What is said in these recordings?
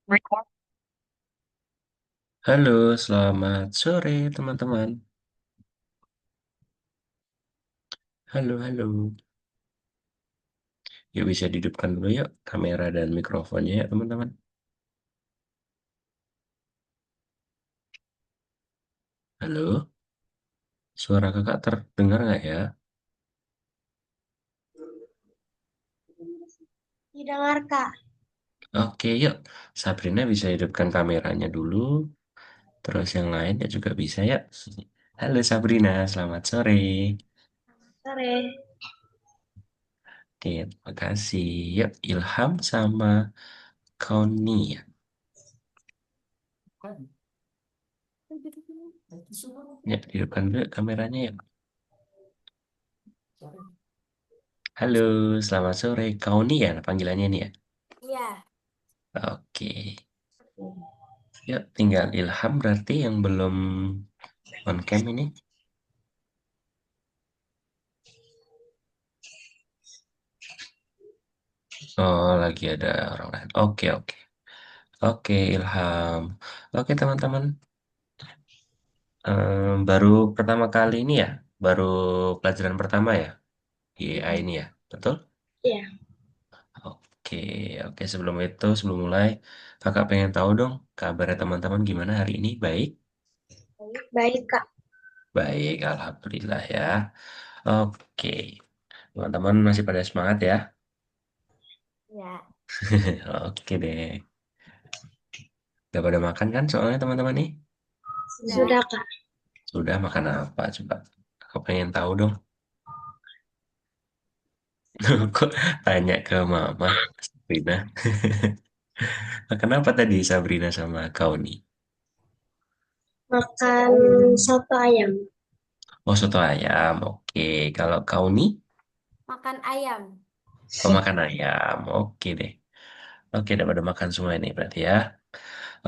Record. Halo, selamat sore teman-teman. Halo, halo. Yuk bisa dihidupkan dulu yuk kamera dan mikrofonnya ya teman-teman. Halo, suara kakak terdengar nggak ya? Didengar, Kak. Oke, yuk. Sabrina bisa hidupkan kameranya dulu. Terus yang lain ya juga bisa ya. Halo Sabrina, selamat sore. Sore. Oke, terima kasih. Yuk, Ilham sama Kauni ya. Ya, hidupkan dulu kameranya ya. Halo, selamat sore. Kauni ya panggilannya nih ya. Iya. Oke. Ya, tinggal Ilham berarti yang belum on cam ini. Oh, lagi ada orang lain. Oke, oke. Oke, Ilham. Oke, teman-teman. Baru pertama kali ini ya? Baru pelajaran pertama ya? Di AI ini ya? Betul? Iya. Oke, oke. Sebelum itu, sebelum mulai, kakak pengen tahu dong, kabarnya teman-teman gimana hari ini? Baik? Baik, Kak. Baik, Alhamdulillah ya. Oke, teman-teman masih pada semangat ya? Ya. Oke deh. Udah pada makan kan soalnya teman-teman nih? Sudah, Kak. Sudah makan apa coba? Aku pengen tahu dong. Kok tanya ke Mama Sabrina? Kenapa tadi Sabrina sama kau nih? Makan soto ayam. Oh soto ayam, oke. Kalau kau nih, Makan ayam. oh makan ayam, oke deh. Oke, udah pada makan semua ini berarti ya.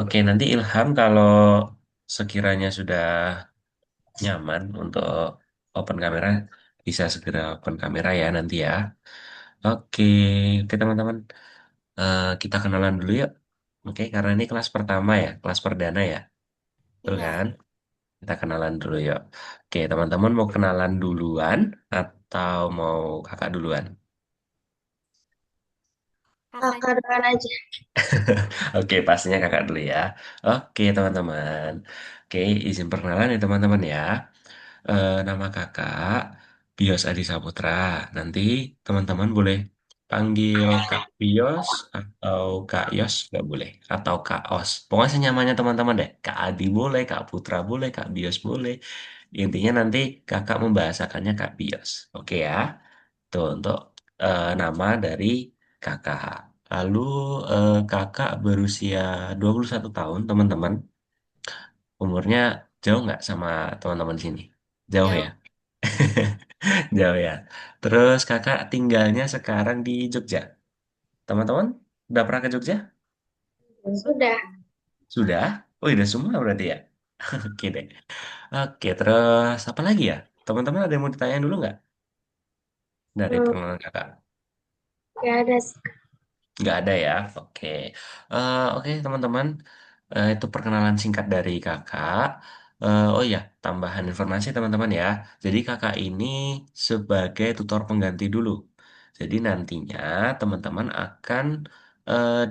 Oke, nanti Ilham kalau sekiranya sudah nyaman untuk open kamera, bisa segera open kamera ya nanti ya. Oke, oke teman-teman. Kita kenalan dulu yuk. Oke, karena ini kelas pertama ya, kelas perdana ya. Betul Iya. kan? Kita kenalan dulu yuk. Oke, teman-teman mau kenalan duluan atau mau kakak duluan? Kakak duluan aja. Oke, pastinya kakak dulu ya. Oke, teman-teman. Oke, izin perkenalan ya teman-teman ya. Nama kakak Bios Adi Saputra. Nanti teman-teman boleh panggil Kak Bios atau Kak Yos nggak boleh atau Kak Os. Pokoknya senyamannya teman-teman deh. Kak Adi boleh, Kak Putra boleh, Kak Bios boleh. Intinya nanti kakak membahasakannya Kak Bios. Oke ya. Tuh untuk nama dari kakak. Lalu kakak berusia 21 tahun, teman-teman. Umurnya jauh nggak sama teman-teman sini? Jauh ya? Jauh. Jauh ya. Terus kakak tinggalnya sekarang di Jogja. Teman-teman, udah pernah ke Jogja? Sudah. Sudah? Oh, udah semua berarti ya? Oke deh. Oke, terus apa lagi ya? Teman-teman ada yang mau ditanyain dulu nggak dari Hmm, pengenalan kakak? gak ada sih. Nggak ada ya? Oke. Oke, teman-teman. Itu perkenalan singkat dari kakak. Oh iya, tambahan informasi teman-teman ya. Jadi kakak ini sebagai tutor pengganti dulu. Jadi nantinya teman-teman akan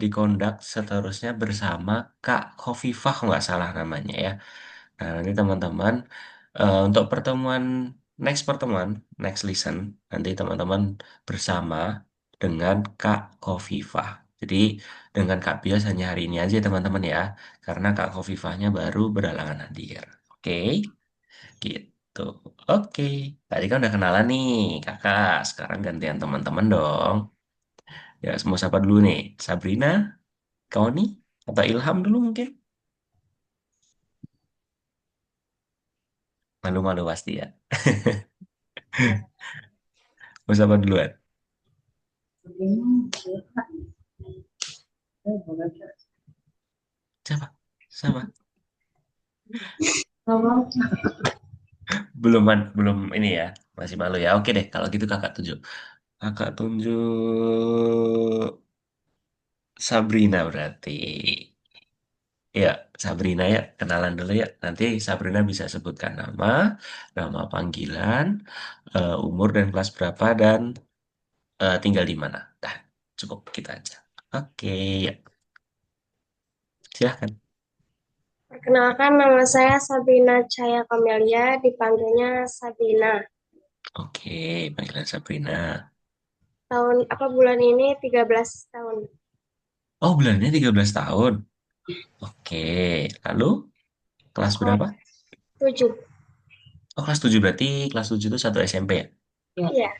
dikondak seterusnya bersama Kak Khofifah, kalau nggak salah namanya ya. Nah, nanti teman-teman untuk next pertemuan, next listen, nanti teman-teman bersama dengan Kak Khofifah. Jadi dengan Kak Bias hanya hari ini aja teman-teman ya, karena Kak Khofifahnya baru berhalangan hadir. Oke, gitu. Oke, tadi kan udah kenalan nih kakak, sekarang gantian teman-teman dong. Ya, semua siapa dulu nih? Sabrina, kau nih, atau Ilham dulu mungkin? Malu-malu pasti ya. Mau siapa duluan? Siapa? Siapa? Belum ini ya, masih malu ya. Oke deh, kalau gitu kakak tunjuk. Kakak tunjuk Sabrina berarti. Ya, Sabrina ya, kenalan dulu ya. Nanti Sabrina bisa sebutkan nama, nama panggilan, umur dan kelas berapa, dan tinggal di mana. Dah, cukup kita aja. Oke, ya, silahkan. Perkenalkan nama saya Sabrina Chaya Kamelia, dipanggilnya Sabina. Oke, panggilan Sabrina. Tahun apa bulan ini 13 tahun. Oh, bulannya 13 tahun. Oke, lalu kelas Sekolah berapa? 7. Oh, kelas 7 berarti kelas 7 itu satu SMP ya? Iya,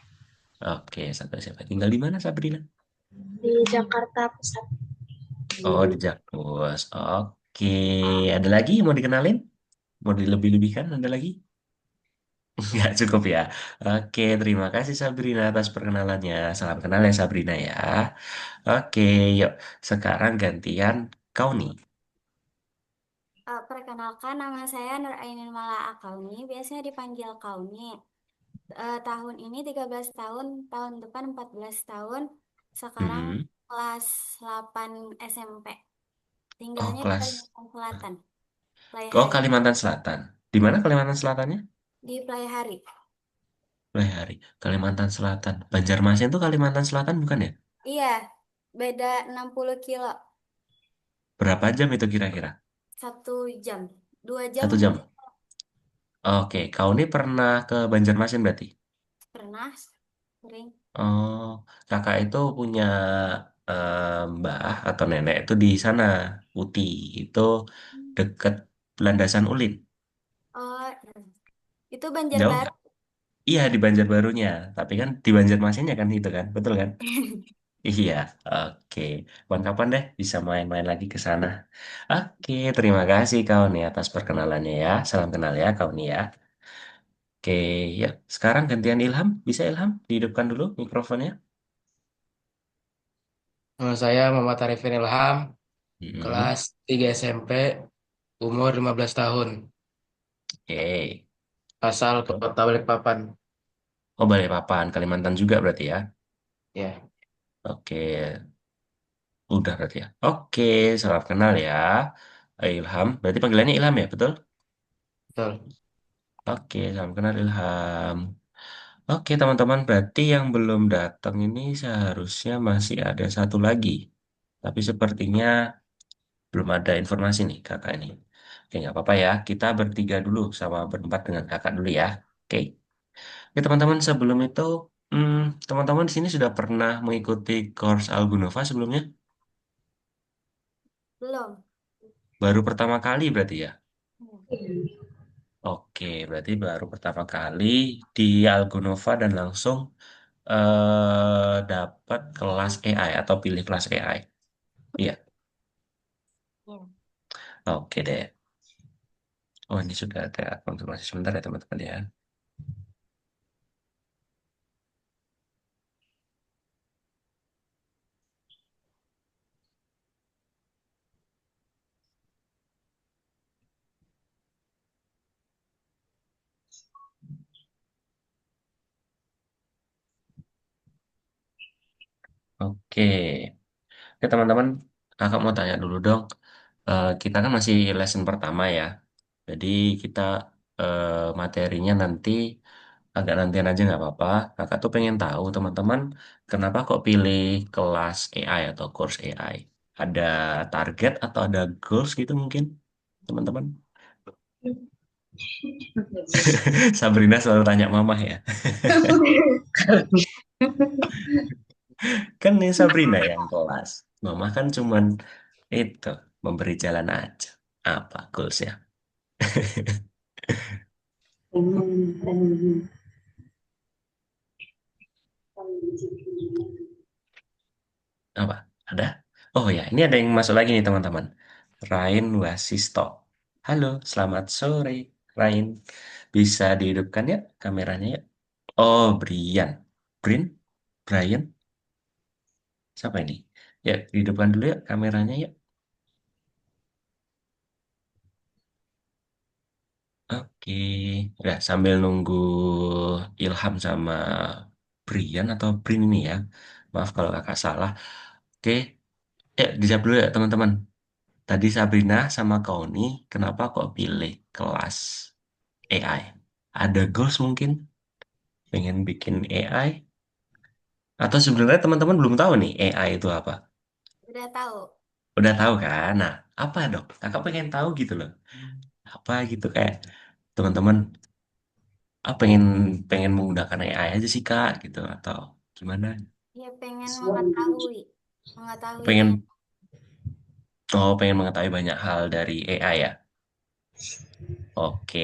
Oke, satu SMP. Tinggal di mana Sabrina? di Jakarta Pusat. Oh, di Jakpus. Oke, ada lagi yang mau dikenalin? Mau dilebih-lebihkan? Ada lagi? Nggak cukup ya. Oke, terima kasih Sabrina atas perkenalannya. Salam kenal ya Sabrina ya. Oke, yuk. Sekarang gantian kau nih. Perkenalkan nama saya Nur Ainun Mala Akauni, biasanya dipanggil Kauni. Tahun ini 13 tahun, tahun depan 14 tahun, sekarang Hmm. kelas 8 SMP. Oh, Tinggalnya di kelas. Kalimantan Selatan, Oh, Playhari. Kalimantan Selatan. Di mana Kalimantan Selatannya? Di Playhari. Hari. Kalimantan Selatan. Banjarmasin itu Kalimantan Selatan bukan ya? Iya, beda 60 kilo, Berapa jam itu kira-kira? 1 jam, 2 jam Satu jam. Oke, kau ini pernah ke Banjarmasin berarti? pernah, sering. Oh, kakak itu punya mbah atau nenek itu di sana, Uti. Itu deket Landasan Ulin. Oh, itu Jauh Banjarbaru. nggak? Iya, di Banjarbarunya. Tapi kan di Banjarmasinnya kan itu kan, betul kan? Iya, oke. Kapan-kapan deh bisa main-main lagi ke sana. Oke, terima kasih kau nih atas perkenalannya ya. Salam kenal ya kau nih ya. Oke, ya. Sekarang gantian Ilham. Bisa Ilham? Dihidupkan dulu mikrofonnya. Nama saya Muhammad Arifin Ilham, Hmm. kelas 3 SMP, umur 15 tahun, Oke. asal Kota Balikpapan. Oh, Balikpapan, Kalimantan juga berarti ya. Ya, Oke, udah berarti ya. Oke, salam kenal ya. Ilham, berarti panggilannya Ilham ya, betul? betul. Oke, salam kenal Ilham. Oke, teman-teman, berarti yang belum datang ini seharusnya masih ada satu lagi. Tapi sepertinya belum ada informasi nih kakak ini. Oke, nggak apa-apa ya. Kita bertiga dulu sama berempat dengan kakak dulu ya. Oke. Oke, teman-teman, sebelum itu, hmm, teman-teman di sini sudah pernah mengikuti course Algunova sebelumnya? Belum. Baru pertama kali berarti ya? Oke, berarti baru pertama kali di Algonova dan langsung dapat kelas AI atau pilih kelas AI. Iya, Ya. oke deh. Oh, ini sudah ada konfirmasi sebentar ya teman-teman ya. Oke, oke teman-teman, kakak mau tanya dulu dong. Kita kan masih lesson pertama ya. Jadi kita materinya nanti agak nantian aja nggak apa-apa. Kakak tuh pengen tahu teman-teman kenapa kok pilih kelas AI atau course AI? Ada target atau ada goals gitu mungkin teman-teman? Sabrina selalu tanya mamah ya. Kan ini Sabrina yang kelas. Mama kan cuman itu memberi jalan aja. Apa goalsnya? Apa? Ada? Oh ya, ini ada yang masuk lagi nih teman-teman. Rain Wasisto. Halo, selamat sore. Rain, bisa dihidupkan ya kameranya ya? Oh, Brian. Brin? Brian? Siapa ini? Ya, dihidupkan dulu ya kameranya ya. Oke. Ya, sambil nunggu Ilham sama Brian atau Brin ini ya. Maaf kalau kakak salah. Oke, ya dijawab dulu ya teman-teman. tadi Sabrina sama Kauni, kenapa kok pilih kelas AI? Ada goals mungkin? Pengen bikin AI? Atau sebenarnya teman-teman belum tahu nih AI itu apa? Udah tahu. Udah tahu kan? Nah, apa dong? Kakak pengen tahu gitu loh. Apa gitu kayak teman-teman pengen pengen menggunakan AI aja sih Kak gitu atau gimana? Ya pengen mengetahui banyak. Pengen pengen mengetahui banyak hal dari AI ya. Oke,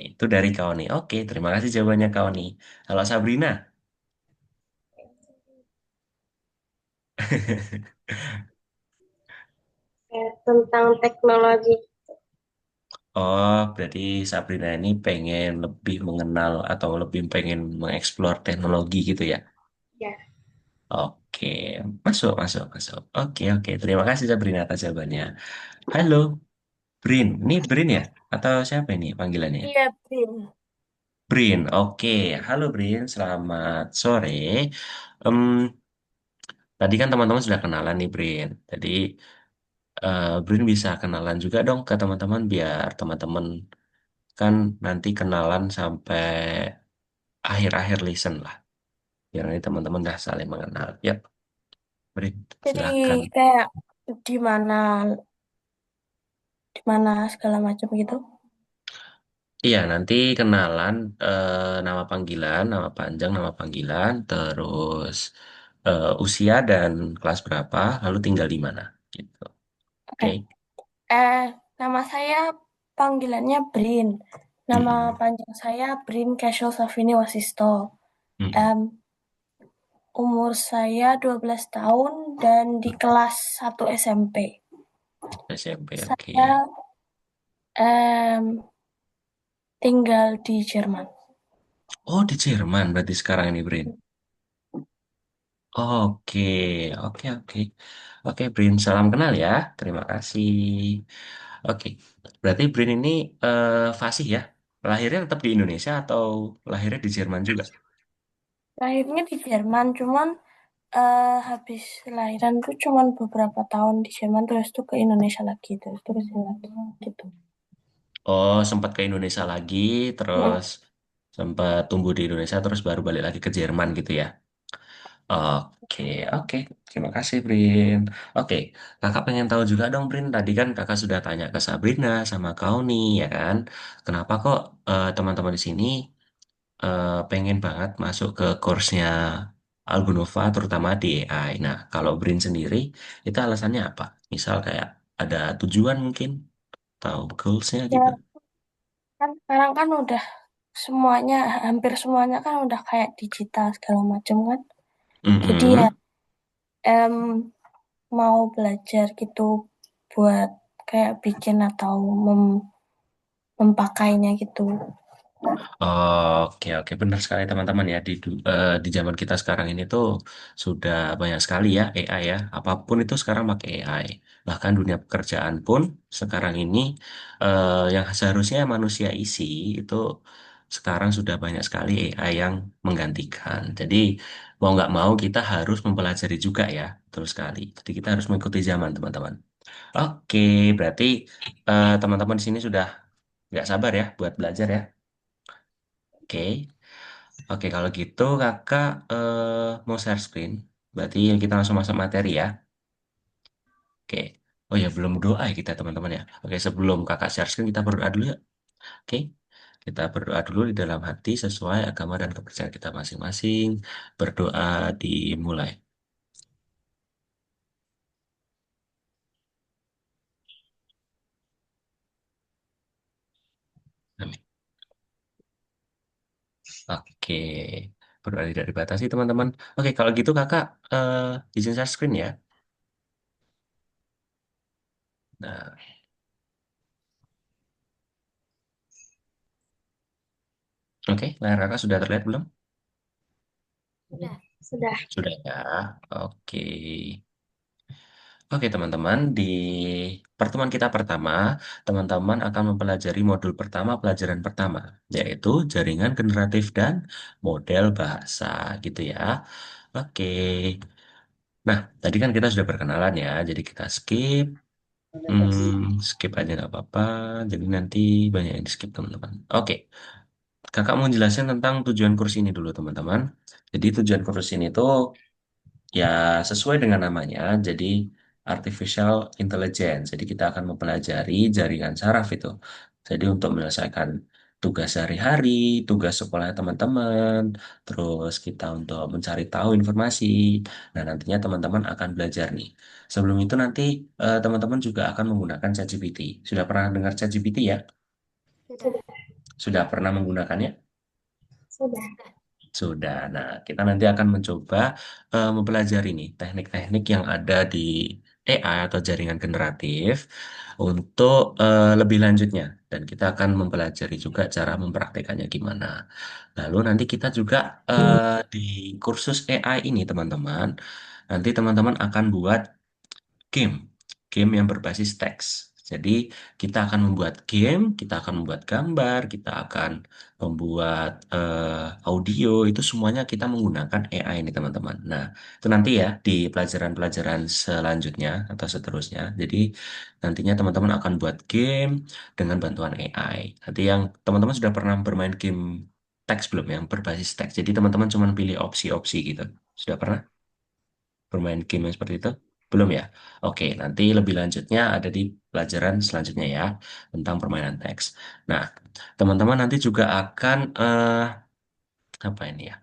itu dari kau nih. Oke, terima kasih jawabannya kau nih. Halo Sabrina. Tentang teknologi. Oh, berarti Sabrina ini pengen lebih mengenal atau lebih pengen mengeksplor teknologi gitu ya? Ya, Oke, masuk, masuk, masuk. Oke, oke. Terima kasih Sabrina atas jawabannya. Halo, Brin. Ini Brin ya? Atau siapa ini panggilannya? iya, Pin. Brin. Oke, halo Brin. Selamat sore. Em, tadi kan teman-teman sudah kenalan nih, Brin. Jadi, Brin bisa kenalan juga dong ke teman-teman biar teman-teman kan nanti kenalan sampai akhir-akhir listen lah. Biar nanti teman-teman udah saling mengenal. Yap, Brin, Jadi silakan. kayak di mana di mana segala macam gitu. Iya, nanti kenalan nama panggilan, nama panjang, nama panggilan, terus usia dan kelas berapa, lalu tinggal di mana. Gitu. Oke. Oke. Eh, Nama saya panggilannya Brin. Nama Mm-mm. panjang saya Brin Casual Safini Wasisto. Mm-mm. Em, Umur saya 12 tahun dan di kelas 1 SMP. SMP, oke. Saya em, tinggal di Jerman. Oh, di Jerman berarti sekarang ini, Brin. Oke, oke, oke. Oke, Brin, salam kenal ya. Terima kasih. Oke, berarti Brin ini fasih ya? Lahirnya tetap di Indonesia atau lahirnya di Jerman juga? Lahirnya di Jerman, cuman habis lahiran tuh cuman beberapa tahun di Jerman, terus tuh ke Indonesia lagi, terus tuh ke sini lagi, gitu. Oh, sempat ke Indonesia lagi, Mm. terus sempat tumbuh di Indonesia, terus baru balik lagi ke Jerman gitu ya? Oke, oke. Terima kasih, Brin. Oke, kakak pengen tahu juga dong, Brin. Tadi kan kakak sudah tanya ke Sabrina sama kau nih, ya kan? Kenapa kok teman-teman di sini pengen banget masuk ke course-nya Algonova, terutama di AI. Nah, kalau Brin sendiri, itu alasannya apa? Misal kayak ada tujuan mungkin, atau goals-nya gitu. Ya kan sekarang kan udah semuanya, hampir semuanya kan udah kayak digital segala macam kan. Jadi ya Mm-mm. em, mau belajar gitu buat kayak bikin atau memakainya gitu. Oke, oke, benar sekali teman-teman ya di zaman kita sekarang ini tuh sudah banyak sekali ya AI ya. Apapun itu sekarang pakai AI. Bahkan dunia pekerjaan pun sekarang ini yang seharusnya manusia isi itu sekarang sudah banyak sekali AI yang menggantikan. Jadi mau nggak mau kita harus mempelajari juga ya, betul sekali. Jadi kita harus mengikuti zaman teman-teman. Oke, berarti teman-teman di sini sudah nggak sabar ya buat belajar ya. Oke. Oke, kalau gitu kakak mau share screen. Berarti kita langsung masuk materi ya. Oke. Oh ya, belum doa ya kita teman-teman ya. Oke, sebelum kakak share screen kita berdoa dulu ya. Oke. Kita berdoa dulu di dalam hati sesuai agama dan kepercayaan kita masing-masing. Berdoa dimulai. Amin. Oke. Berdoa tidak dibatasi teman-teman. Oke, kalau gitu kakak izin share screen ya. Nah, oke. Layar kakak sudah terlihat belum? Udah. Sudah. Sudah ya. Oke. Oke, teman-teman, di pertemuan kita pertama, teman-teman akan mempelajari modul pertama, pelajaran pertama, yaitu jaringan generatif dan model bahasa, gitu ya. Oke. Nah, tadi kan kita sudah berkenalan ya, jadi kita skip. Skip aja nggak apa-apa. Jadi nanti banyak yang di skip teman-teman. Oke, kakak mau jelasin tentang tujuan kursus ini dulu teman-teman. Jadi tujuan kursus ini tuh ya sesuai dengan namanya, jadi artificial intelligence. Jadi kita akan mempelajari jaringan saraf itu. Jadi untuk menyelesaikan tugas sehari-hari, tugas sekolah teman-teman, terus kita untuk mencari tahu informasi. Nah, nantinya teman-teman akan belajar nih. Sebelum itu nanti teman-teman juga akan menggunakan ChatGPT. Sudah pernah dengar ChatGPT ya? Sudah. Sudah pernah menggunakannya? Sudah. Sudah. Sudah. Nah, kita nanti akan mencoba mempelajari nih teknik-teknik yang ada di AI atau jaringan generatif untuk lebih lanjutnya. Dan kita akan mempelajari juga cara mempraktekannya gimana. Lalu nanti kita juga di kursus AI ini, teman-teman, nanti teman-teman akan buat game, game yang berbasis teks. Jadi kita akan membuat game, kita akan membuat gambar, kita akan membuat audio, itu semuanya kita menggunakan AI ini teman-teman. Nah, itu nanti ya di pelajaran-pelajaran selanjutnya atau seterusnya. Jadi nantinya teman-teman akan buat game dengan bantuan AI. Nanti yang teman-teman sudah pernah bermain game teks belum yang berbasis teks. Jadi teman-teman cuma pilih opsi-opsi gitu. Sudah pernah bermain game yang seperti itu? Belum ya? Oke, nanti lebih lanjutnya ada di pelajaran selanjutnya ya, tentang permainan teks. Nah, teman-teman nanti juga akan, apa ini ya?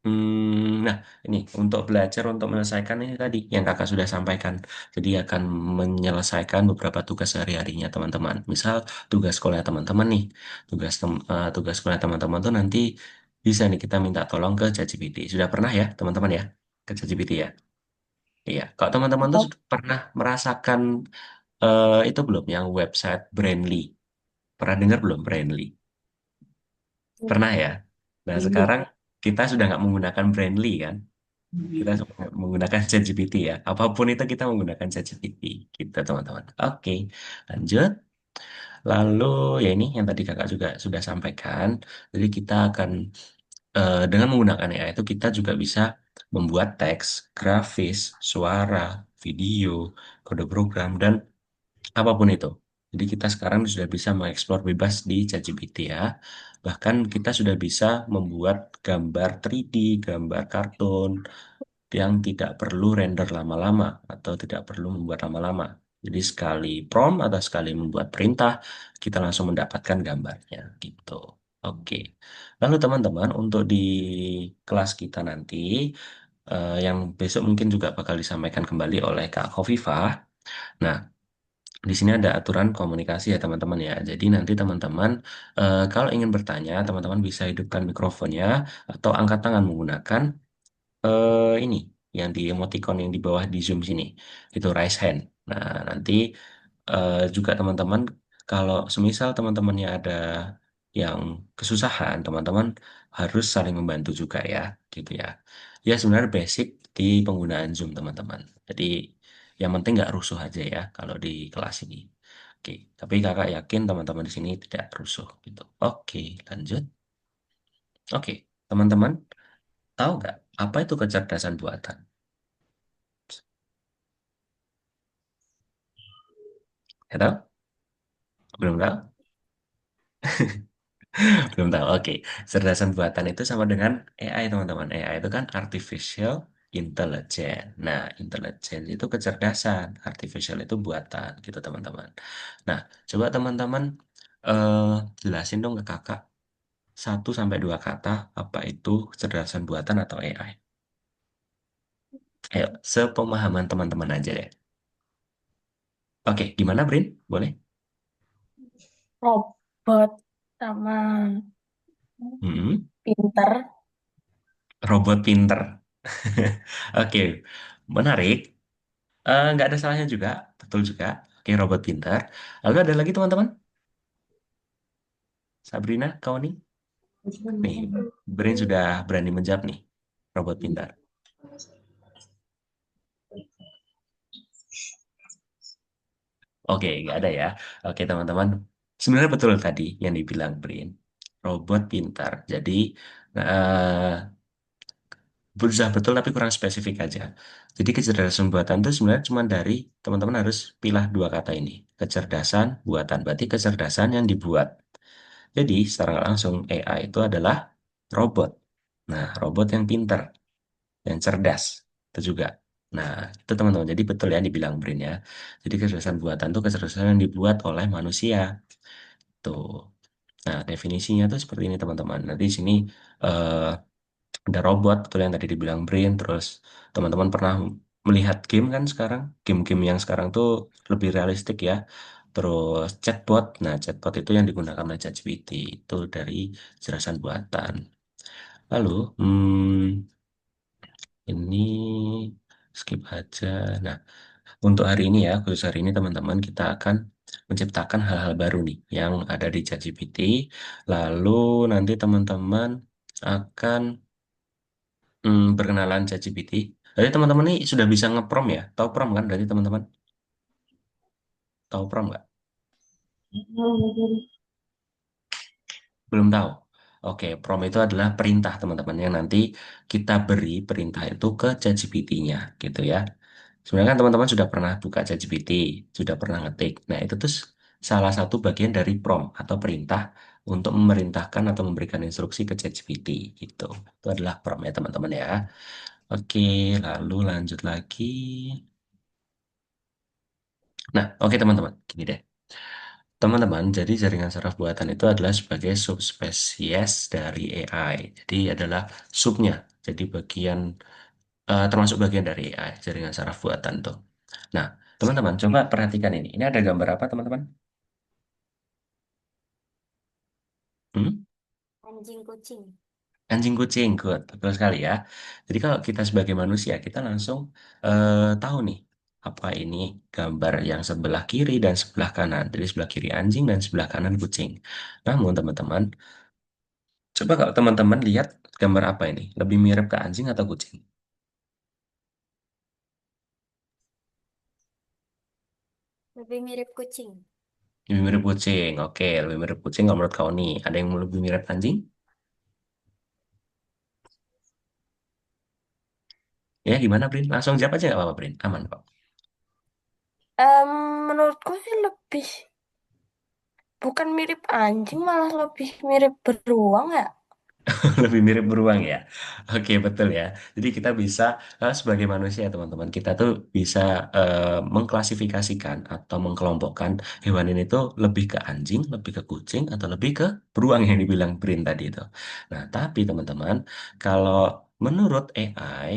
Nah, ini untuk belajar untuk menyelesaikan ini tadi yang kakak sudah sampaikan. Jadi akan menyelesaikan beberapa tugas sehari-harinya teman-teman. Misal tugas sekolah teman-teman nih, tugas sekolah teman-teman tuh nanti bisa nih kita minta tolong ke ChatGPT. Sudah pernah ya teman-teman ya ke ChatGPT ya? Iya, kalau teman-teman tuh Belum. sudah pernah merasakan itu belum yang website Brandly? Pernah dengar belum Brandly? Pernah ya? Nah, sekarang kita sudah nggak menggunakan Brandly kan? Kita sudah menggunakan ChatGPT ya. Apapun itu kita menggunakan ChatGPT gitu teman-teman. Oke, lanjut. Lalu ya ini yang tadi kakak juga sudah sampaikan. Jadi kita akan dengan menggunakan AI itu kita juga bisa membuat teks, grafis, suara, video, kode program, dan apapun itu. Jadi kita sekarang sudah bisa mengeksplor bebas di ChatGPT ya. Bahkan kita sudah bisa membuat gambar 3D, gambar kartun yang tidak perlu render lama-lama atau tidak perlu membuat lama-lama. Jadi sekali prompt atau sekali membuat perintah, kita langsung mendapatkan gambarnya gitu. Oke. Lalu teman-teman untuk di kelas kita nanti yang besok mungkin juga bakal disampaikan kembali oleh Kak Khofifah. Nah, di sini ada aturan komunikasi ya teman-teman ya. Jadi nanti teman-teman kalau ingin bertanya, teman-teman bisa hidupkan mikrofonnya atau angkat tangan menggunakan ini yang di emoticon yang di bawah di Zoom sini. Itu raise hand. Nah, nanti juga teman-teman kalau semisal teman-temannya ada yang kesusahan, teman-teman harus saling membantu juga ya, gitu ya. Ya sebenarnya basic di penggunaan Zoom teman-teman. Jadi yang penting nggak rusuh aja ya kalau di kelas ini. Oke, tapi kakak yakin teman-teman di sini tidak rusuh gitu. Oke, lanjut. Oke, teman-teman tahu nggak apa itu kecerdasan buatan? Ya tahu? Belum tahu? Belum tahu. Oke, cerdasan buatan itu sama dengan AI teman-teman. AI itu kan artificial intelligence. Nah, intelligence itu kecerdasan, artificial itu buatan gitu teman-teman. Nah, coba teman-teman eh jelasin dong ke kakak 1 sampai 2 kata apa itu kecerdasan buatan atau AI. Ayo, sepemahaman teman-teman aja deh. Oke, gimana Brin? Boleh? Robot sama Hmm, pinter. robot pinter. Oke, menarik. Nggak ada salahnya juga, betul juga. Oke, robot pintar. Lalu ada lagi teman-teman? Sabrina, kau nih? Nih, Brain sudah berani menjawab nih, robot pintar. Oke, nggak ada ya. Oke, teman-teman. Sebenarnya betul tadi yang dibilang Brain. Robot pintar. Jadi, eh, berusaha betul tapi kurang spesifik aja. Jadi kecerdasan buatan itu sebenarnya cuma dari teman-teman harus pilih dua kata ini. Kecerdasan buatan, berarti kecerdasan yang dibuat. Jadi secara nggak langsung AI itu adalah robot. Nah, robot yang pinter, yang cerdas. Itu juga. Nah, itu teman-teman. Jadi betul ya dibilang Brin ya. Jadi kecerdasan buatan itu kecerdasan yang dibuat oleh manusia. Tuh. Nah, definisinya tuh seperti ini teman-teman. Nanti di sini eh, ada robot, betul yang tadi dibilang Brain. Terus teman-teman pernah melihat game kan sekarang? Game-game yang sekarang tuh lebih realistik ya. Terus chatbot, nah chatbot itu yang digunakan oleh ChatGPT. Itu dari jelasan buatan. Lalu, ini skip aja. Nah, untuk hari ini ya, khusus hari ini teman-teman, kita akan menciptakan hal-hal baru nih yang ada di ChatGPT. Lalu nanti teman-teman akan perkenalan ChatGPT. Jadi teman-teman ini sudah bisa ngeprom ya? Tahu prom kan? Berarti teman-teman tahu prom nggak? Belum tahu. Oke, prom itu adalah perintah teman-teman yang nanti kita beri perintah itu ke ChatGPT-nya gitu ya. Sebenarnya kan teman-teman sudah pernah buka ChatGPT, sudah pernah ngetik. Nah, itu tuh salah satu bagian dari prompt atau perintah untuk memerintahkan atau memberikan instruksi ke ChatGPT gitu. Itu adalah prompt ya teman-teman ya. Oke, lalu lanjut lagi. Nah, oke teman-teman, gini deh. Teman-teman, jadi jaringan saraf buatan itu adalah sebagai subspesies dari AI. Jadi adalah subnya, jadi bagian termasuk bagian dari AI, jaringan saraf buatan tuh. Nah, teman-teman, coba perhatikan ini. Ini ada gambar apa, teman-teman? Hmm? Anjing kucing. Anjing kucing, good. Betul sekali ya. Jadi kalau kita sebagai manusia, kita langsung tahu nih, apa ini gambar yang sebelah kiri dan sebelah kanan. Jadi sebelah kiri anjing dan sebelah kanan kucing. Namun teman-teman, coba kalau teman-teman lihat gambar apa ini? Lebih mirip ke anjing atau kucing? Lebih mirip kucing. Lebih mirip kucing. Oke, lebih mirip kucing kalau menurut kau nih. Ada yang lebih mirip anjing? Ya, gimana, Brin? Langsung jawab aja nggak apa-apa, Brin. Aman kok. Em, Menurutku sih lebih bukan mirip anjing, malah lebih mirip beruang ya. Lebih mirip beruang ya. Oke, betul ya. Jadi kita bisa sebagai manusia teman-teman, kita tuh bisa mengklasifikasikan atau mengkelompokkan hewan ini tuh lebih ke anjing, lebih ke kucing, atau lebih ke beruang yang dibilang Brin tadi itu. Nah, tapi teman-teman, kalau menurut AI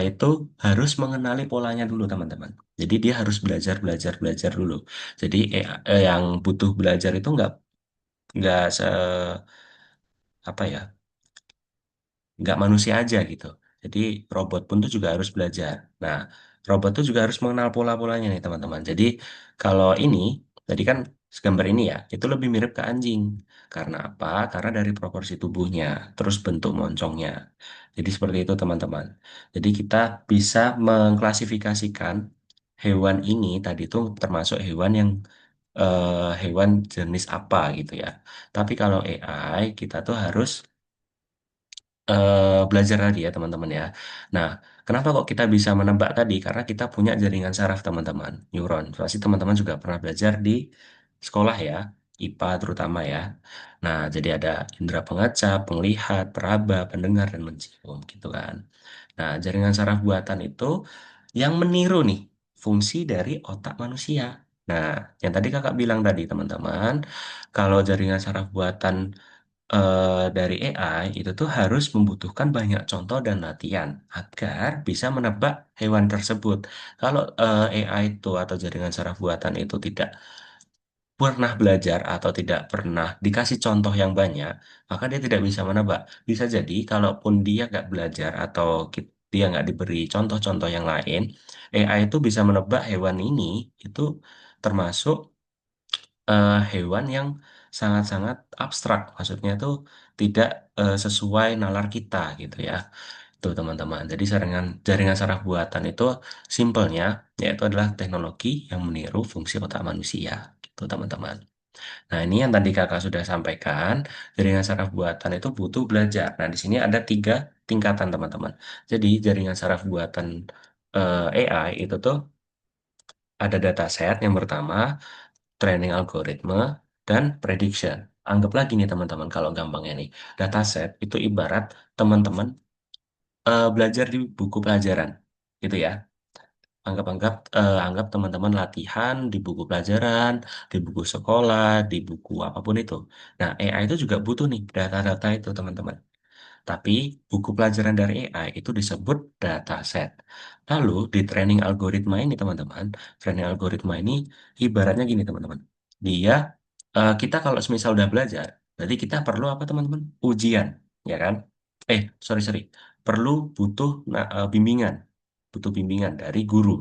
itu harus mengenali polanya dulu teman-teman. Jadi dia harus belajar, belajar, belajar dulu. Jadi AI, yang butuh belajar itu nggak se apa ya, nggak manusia aja gitu. Jadi robot pun tuh juga harus belajar. Nah, robot tuh juga harus mengenal pola-polanya nih teman-teman. Jadi kalau ini, tadi kan gambar ini ya, itu lebih mirip ke anjing. Karena apa? Karena dari proporsi tubuhnya, terus bentuk moncongnya. Jadi seperti itu teman-teman. Jadi kita bisa mengklasifikasikan hewan ini tadi tuh termasuk hewan yang hewan jenis apa gitu ya. Tapi kalau AI kita tuh harus belajar tadi ya teman-teman ya. Nah, kenapa kok kita bisa menebak tadi? Karena kita punya jaringan saraf teman-teman, neuron. Pasti teman-teman juga pernah belajar di sekolah ya, IPA terutama ya. Nah, jadi ada indera pengaca, penglihat, peraba, pendengar, dan mencium gitu kan. Nah, jaringan saraf buatan itu yang meniru nih fungsi dari otak manusia. Nah, yang tadi kakak bilang tadi teman-teman, kalau jaringan saraf buatan dari AI itu tuh harus membutuhkan banyak contoh dan latihan agar bisa menebak hewan tersebut. Kalau AI itu atau jaringan saraf buatan itu tidak pernah belajar atau tidak pernah dikasih contoh yang banyak, maka dia tidak bisa menebak. Bisa jadi kalaupun dia nggak belajar atau dia nggak diberi contoh-contoh yang lain, AI itu bisa menebak hewan ini itu termasuk hewan yang sangat-sangat abstrak. Maksudnya tuh tidak sesuai nalar kita gitu ya. Tuh teman-teman. Jadi jaringan saraf buatan itu simpelnya yaitu adalah teknologi yang meniru fungsi otak manusia. Gitu teman-teman. Nah, ini yang tadi kakak sudah sampaikan, jaringan saraf buatan itu butuh belajar. Nah, di sini ada tiga tingkatan, teman-teman. Jadi, jaringan saraf buatan AI itu tuh ada dataset yang pertama, training algoritma, dan prediction. Anggap lagi nih, teman-teman, kalau gampangnya nih. Dataset itu ibarat teman-teman belajar di buku pelajaran, gitu ya. Anggap teman-teman latihan di buku pelajaran, di buku sekolah, di buku apapun itu. Nah, AI itu juga butuh nih data-data itu, teman-teman. Tapi buku pelajaran dari AI itu disebut dataset. Lalu di training algoritma ini, teman-teman, training algoritma ini ibaratnya gini, teman-teman. Dia kita kalau semisal udah belajar, berarti kita perlu apa, teman-teman? Ujian, ya kan? Sorry, sorry. Perlu butuh bimbingan, butuh bimbingan dari guru,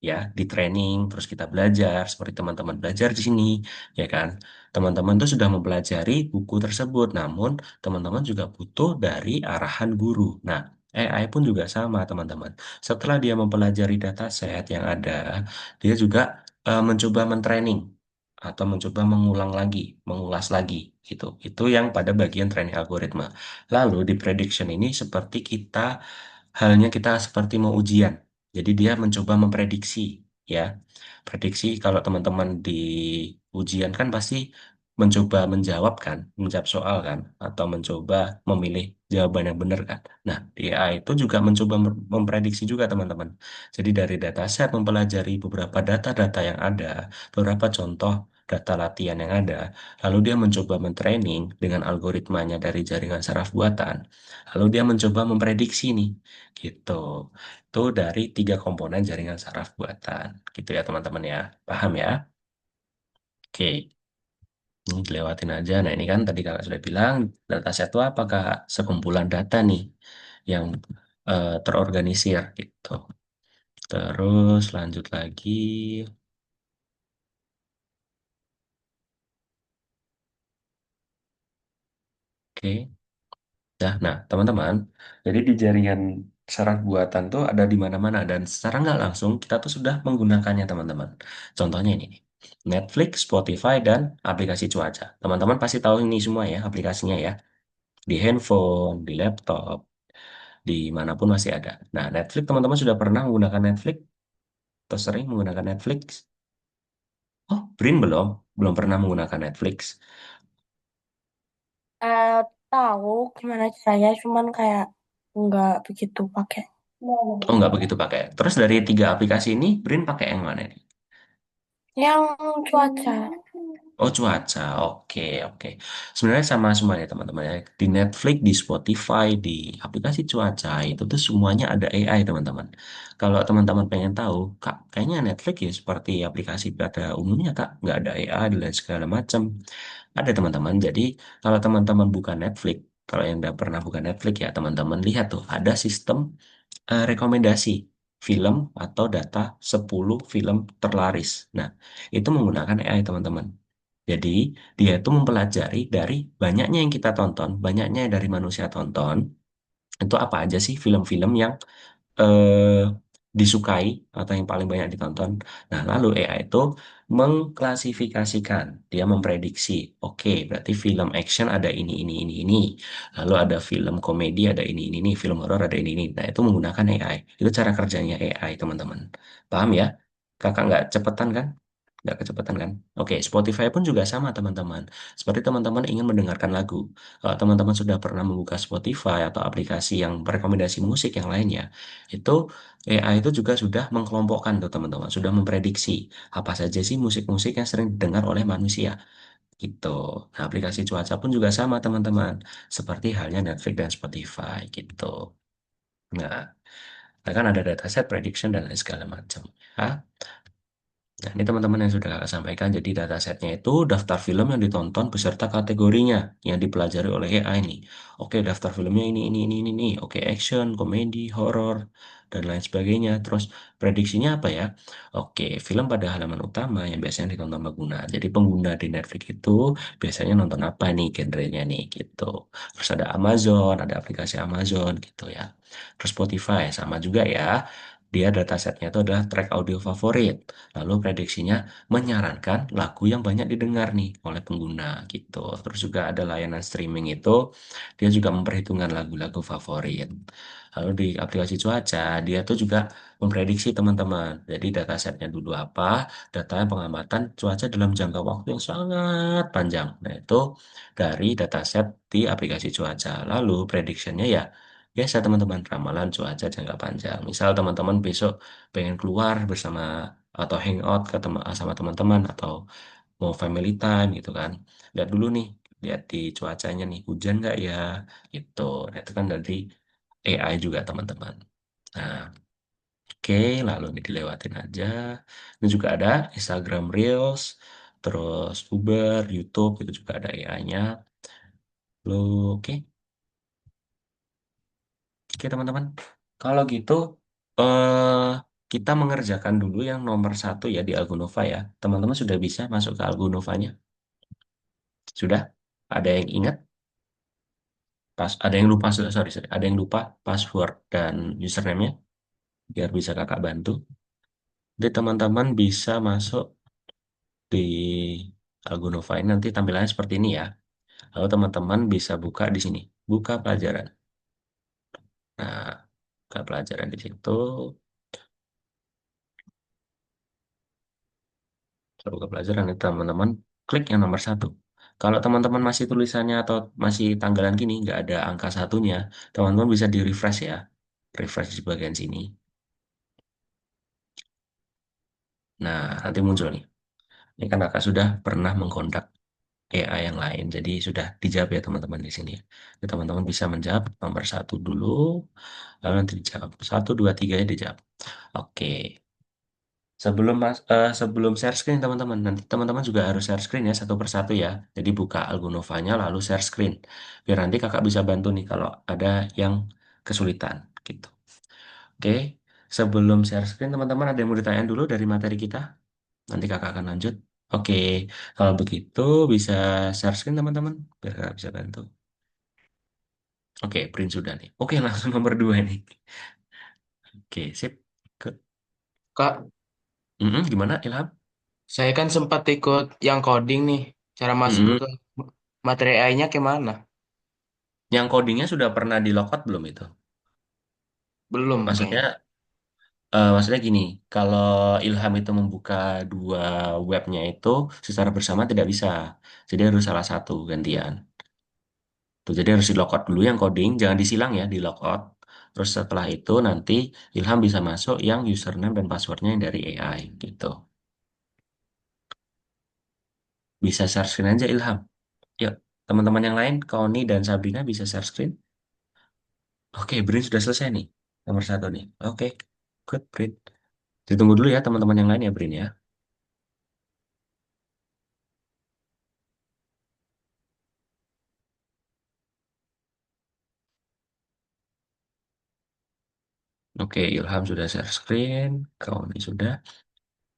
ya, di training terus kita belajar seperti teman-teman belajar di sini, ya kan. Teman-teman tuh sudah mempelajari buku tersebut, namun teman-teman juga butuh dari arahan guru. Nah, AI pun juga sama, teman-teman. Setelah dia mempelajari dataset yang ada, dia juga mencoba mentraining atau mencoba mengulang lagi, mengulas lagi gitu. Itu yang pada bagian training algoritma. Lalu di prediction ini seperti halnya kita seperti mau ujian. Jadi dia mencoba memprediksi, ya. Prediksi kalau teman-teman di ujian kan pasti mencoba menjawab kan, menjawab soal kan, atau mencoba memilih jawaban yang benar kan. Nah, di AI itu juga mencoba memprediksi juga, teman-teman. Jadi dari dataset mempelajari beberapa data-data yang ada, beberapa contoh data latihan yang ada, lalu dia mencoba mentraining dengan algoritmanya dari jaringan saraf buatan, lalu dia mencoba memprediksi nih, gitu. Itu dari tiga komponen jaringan saraf buatan. Gitu ya, teman-teman ya. Paham ya? Oke, ini dilewatin aja. Nah, ini kan tadi kakak sudah bilang, dataset itu apa, Kak? Sekumpulan data nih yang terorganisir gitu. Terus lanjut lagi. Oke. Nah, teman-teman, jadi di jaringan saraf buatan tuh ada di mana-mana dan secara nggak langsung kita tuh sudah menggunakannya, teman-teman. Contohnya ini nih, Netflix, Spotify, dan aplikasi cuaca. Teman-teman pasti tahu ini semua ya aplikasinya ya. Di handphone, di laptop, dimanapun masih ada. Nah, Netflix, teman-teman sudah pernah menggunakan Netflix atau sering menggunakan Netflix? Oh, Brin belum? Belum pernah menggunakan Netflix. Eh, tahu gimana caranya, cuman kayak nggak begitu pakai. Oh, nggak begitu pakai. Terus dari tiga aplikasi ini, Brin pakai yang mana nih? Yang cuaca. Oh, cuaca. Oke, oke. Sebenarnya sama semuanya, teman-teman ya. Di Netflix, di Spotify, di aplikasi cuaca, itu tuh semuanya ada AI, teman-teman. Kalau teman-teman pengen tahu, Kak, kayaknya Netflix ya seperti aplikasi pada umumnya, Kak. Nggak ada AI dan lain segala macam. Ada, teman-teman. Jadi, kalau teman-teman buka Netflix, kalau yang udah pernah buka Netflix ya, teman-teman lihat tuh, ada sistem rekomendasi film atau data 10 film terlaris. Nah, itu menggunakan AI, teman-teman. Jadi, dia itu mempelajari dari banyaknya yang kita tonton, banyaknya yang dari manusia tonton, itu apa aja sih film-film yang eh, disukai atau yang paling banyak ditonton. Nah, lalu AI itu mengklasifikasikan, dia memprediksi, oke, berarti film action ada ini. Lalu ada film komedi ada ini, film horor ada ini. Nah, itu menggunakan AI. Itu cara kerjanya AI, teman-teman. Paham ya? Kakak nggak cepetan kan? Nggak kecepatan kan? Oke, Spotify pun juga sama, teman-teman. Seperti teman-teman ingin mendengarkan lagu. Kalau teman-teman sudah pernah membuka Spotify atau aplikasi yang merekomendasi musik yang lainnya, itu AI itu juga sudah mengkelompokkan tuh, teman-teman. Sudah memprediksi apa saja sih musik-musik yang sering didengar oleh manusia. Gitu. Nah, aplikasi cuaca pun juga sama, teman-teman. Seperti halnya Netflix dan Spotify, gitu. Nah, kan ada dataset, prediction, dan lain segala macam. Hah? Nah, ini teman-teman yang sudah kakak sampaikan. Jadi datasetnya itu daftar film yang ditonton beserta kategorinya yang dipelajari oleh AI nih. Oke, daftar filmnya ini. Oke, action, komedi, horor, dan lain sebagainya. Terus prediksinya apa ya? Oke, film pada halaman utama yang biasanya ditonton pengguna. Jadi pengguna di Netflix itu biasanya nonton apa nih genrenya nih gitu. Terus ada Amazon, ada aplikasi Amazon gitu ya. Terus Spotify sama juga ya. Dia datasetnya itu adalah track audio favorit. Lalu prediksinya menyarankan lagu yang banyak didengar nih oleh pengguna gitu. Terus juga ada layanan streaming itu, dia juga memperhitungkan lagu-lagu favorit. Lalu di aplikasi cuaca, dia tuh juga memprediksi teman-teman. Jadi datasetnya dulu apa, datanya pengamatan cuaca dalam jangka waktu yang sangat panjang. Nah itu dari dataset di aplikasi cuaca. Lalu prediksinya ya biasa teman-teman ramalan cuaca jangka panjang. Misal teman-teman besok pengen keluar bersama atau hangout sama teman-teman atau mau family time gitu kan. Lihat dulu nih, lihat di cuacanya nih hujan nggak ya gitu. Nah, itu kan dari AI juga teman-teman. Nah, oke, lalu ini dilewatin aja. Ini juga ada Instagram Reels, terus Uber, YouTube itu juga ada AI-nya. Lalu, oke. Oke teman-teman, kalau gitu eh kita mengerjakan dulu yang nomor satu ya di Algonova ya. Teman-teman sudah bisa masuk ke Algonovanya? Sudah? Ada yang ingat? Ada yang lupa, sorry, sorry. Ada yang lupa password dan username-nya? Biar bisa kakak bantu. Jadi teman-teman bisa masuk di Algonova ini nanti tampilannya seperti ini ya. Lalu teman-teman bisa buka di sini, buka pelajaran. Nah, buka pelajaran di situ. Setelah buka pelajaran itu teman-teman klik yang nomor satu. Kalau teman-teman masih tulisannya atau masih tanggalan gini nggak ada angka satunya, teman-teman bisa di refresh ya, refresh di bagian sini. Nah nanti muncul nih. Ini kan kakak sudah pernah mengkontak AI yang lain, jadi sudah dijawab ya teman-teman di sini. Jadi, teman-teman bisa menjawab nomor satu dulu, lalu nanti dijawab satu dua tiga ya dijawab. Oke. Sebelum share screen teman-teman, nanti teman-teman juga harus share screen ya satu persatu ya. Jadi buka Algonovanya lalu share screen. Biar nanti kakak bisa bantu nih kalau ada yang kesulitan gitu. Oke, sebelum share screen teman-teman ada yang mau ditanyain dulu dari materi kita? Nanti kakak akan lanjut. Oke, kalau begitu bisa share screen teman-teman biar kakak bisa bantu. Oke, print sudah nih. Oke, langsung nomor dua nih. Oke, sip. Ke, Kak, Gimana Ilham? saya kan sempat ikut yang coding nih. Cara masuknya Mm-mm. ke materi AI-nya gimana? Yang codingnya sudah pernah di logout belum itu? Belum Maksudnya, kayaknya. maksudnya gini, kalau Ilham itu membuka dua webnya itu secara bersama tidak bisa. Jadi harus salah satu gantian. Tuh, jadi harus di logout dulu yang coding, jangan disilang ya, di logout. Terus setelah itu nanti Ilham bisa masuk yang username dan passwordnya yang dari AI gitu. Bisa share screen aja Ilham. Yuk, teman-teman yang lain, Kauni dan Sabrina bisa share screen. Oke, Brin sudah selesai nih. Nomor satu nih. Oke, good, Brin. Ditunggu dulu ya teman-teman yang lain ya, Brin ya. Oke, Ilham sudah share screen. Kauni sudah.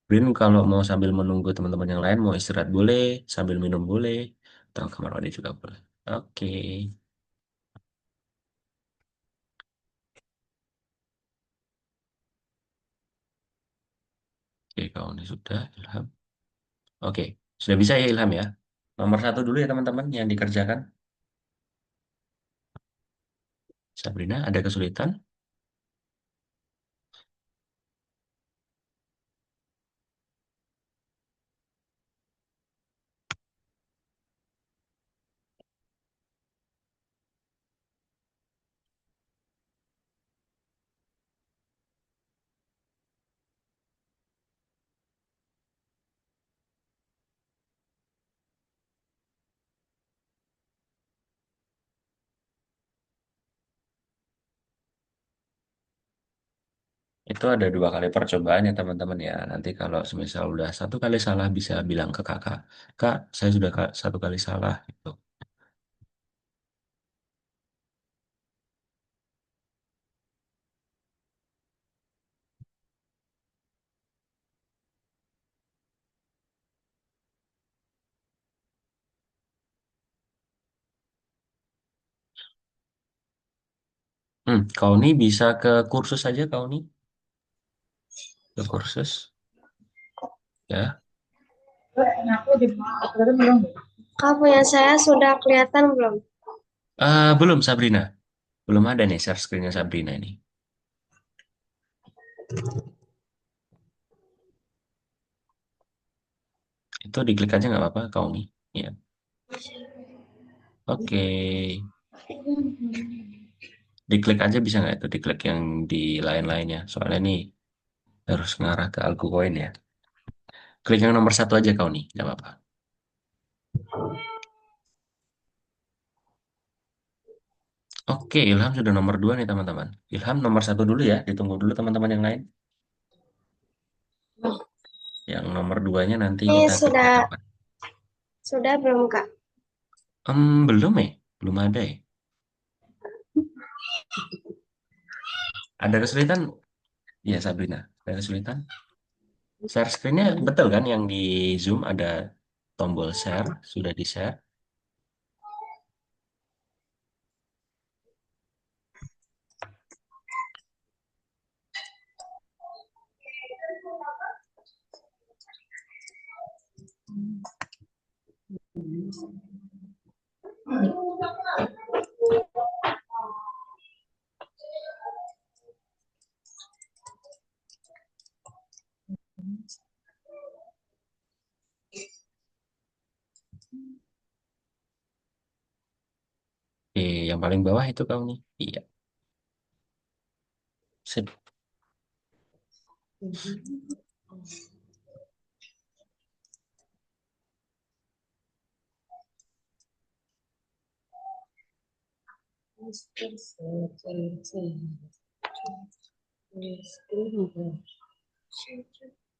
Brin kalau mau sambil menunggu teman-teman yang lain, mau istirahat boleh, sambil minum boleh, atau kamar mandi juga boleh. Oke, oke, Kauni sudah, Ilham. Oke, sudah bisa ya Ilham ya. Nomor satu dulu ya teman-teman yang dikerjakan. Sabrina, ada kesulitan? Itu ada dua kali percobaan ya teman-teman ya. Nanti kalau semisal udah satu kali salah bisa bilang ke kakak, Kak, saya sudah satu kali salah gitu. Kau nih bisa ke kursus aja kau nih. The kursus. Ya. Kak, punya saya sudah kelihatan belum? Belum Sabrina. Belum ada nih share screen-nya Sabrina ini. Itu diklik aja nggak apa-apa kau nih. Ya. Oke. Diklik aja bisa nggak itu? Diklik yang di lain-lainnya. Soalnya nih harus ngarah ke Alkukoin ya. Klik yang nomor satu aja kau nih. Nggak apa-apa. Oke, Ilham sudah nomor dua nih teman-teman. Ilham nomor satu dulu ya. Ditunggu dulu teman-teman yang lain. Yang nomor duanya nanti Ini kita tunggu kapan. sudah belum Kak? Belum ya? Belum ada ya? Ada kesulitan? Ya Sabrina, ada kesulitan? Share screen-nya betul kan yang di Zoom ada tombol share, sudah di-share. Yang paling bawah itu kau nih. Iya, sip.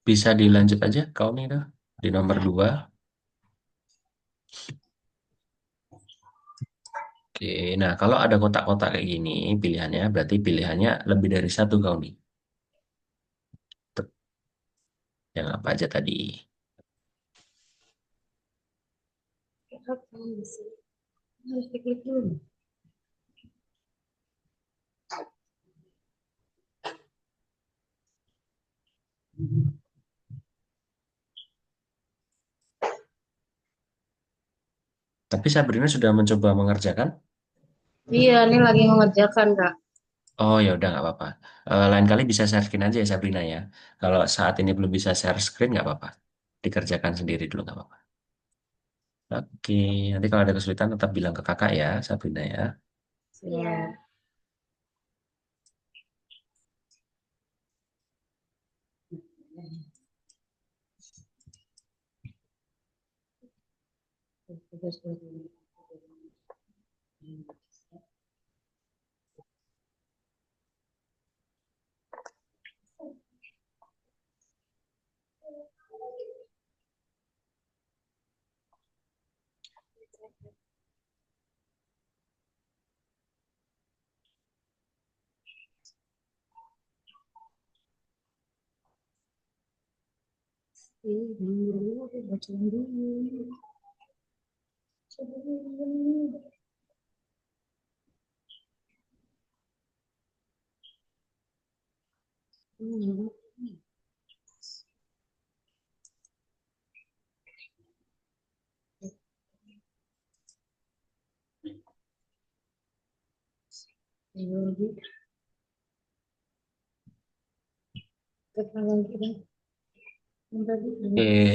Bisa dilanjut aja kau nih dah. Di nomor dua. Oke, nah kalau ada kotak-kotak kayak gini pilihannya, berarti pilihannya lebih dari satu kau nih. Tuh, yang apa aja tadi? Harus diklik dulu. Tapi Sabrina sudah mencoba mengerjakan? Iya, ini lagi mengerjakan Kak. Oh ya udah nggak apa-apa. Lain kali bisa share screen aja ya Sabrina ya. Kalau saat ini belum bisa share screen nggak apa-apa. Dikerjakan sendiri dulu nggak apa-apa. Oke, nanti kalau ada kesulitan tetap bilang ke kakak ya, Sabrina ya. Iya.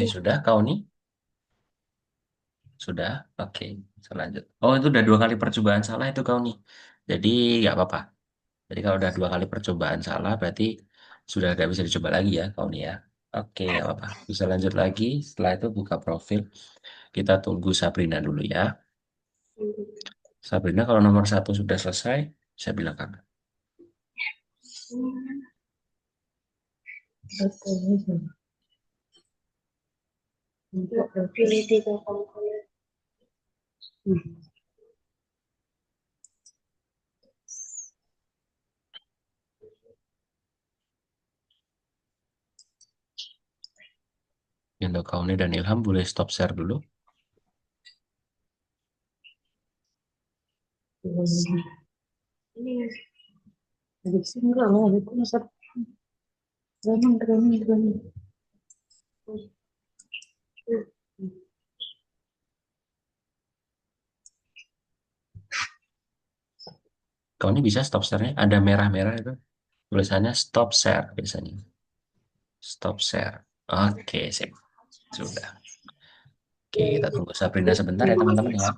Sudah kau nih? Sudah? Oke, bisa lanjut. Oh, itu udah dua kali percobaan salah itu kau nih. Jadi nggak apa-apa. Jadi kalau udah dua kali percobaan salah, berarti sudah nggak bisa dicoba lagi ya kau nih ya. Oke, nggak apa-apa. Bisa lanjut lagi. Setelah itu buka profil. Kita tunggu Sabrina dulu ya. Sabrina kalau nomor satu sudah selesai, saya bilang kakak. Pilih tiga komponen. Untuk kau nih dan Ilham boleh stop share dulu. Ini enggak mau itu masa Kau ini bisa stop share-nya. Ada merah-merah itu. Tulisannya stop share biasanya. Stop share. Oke, sip. Sudah. Oke, kita tunggu Sabrina sebentar ya teman-teman ya.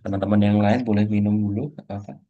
Teman-teman yang lain boleh minum dulu. Apa-apa.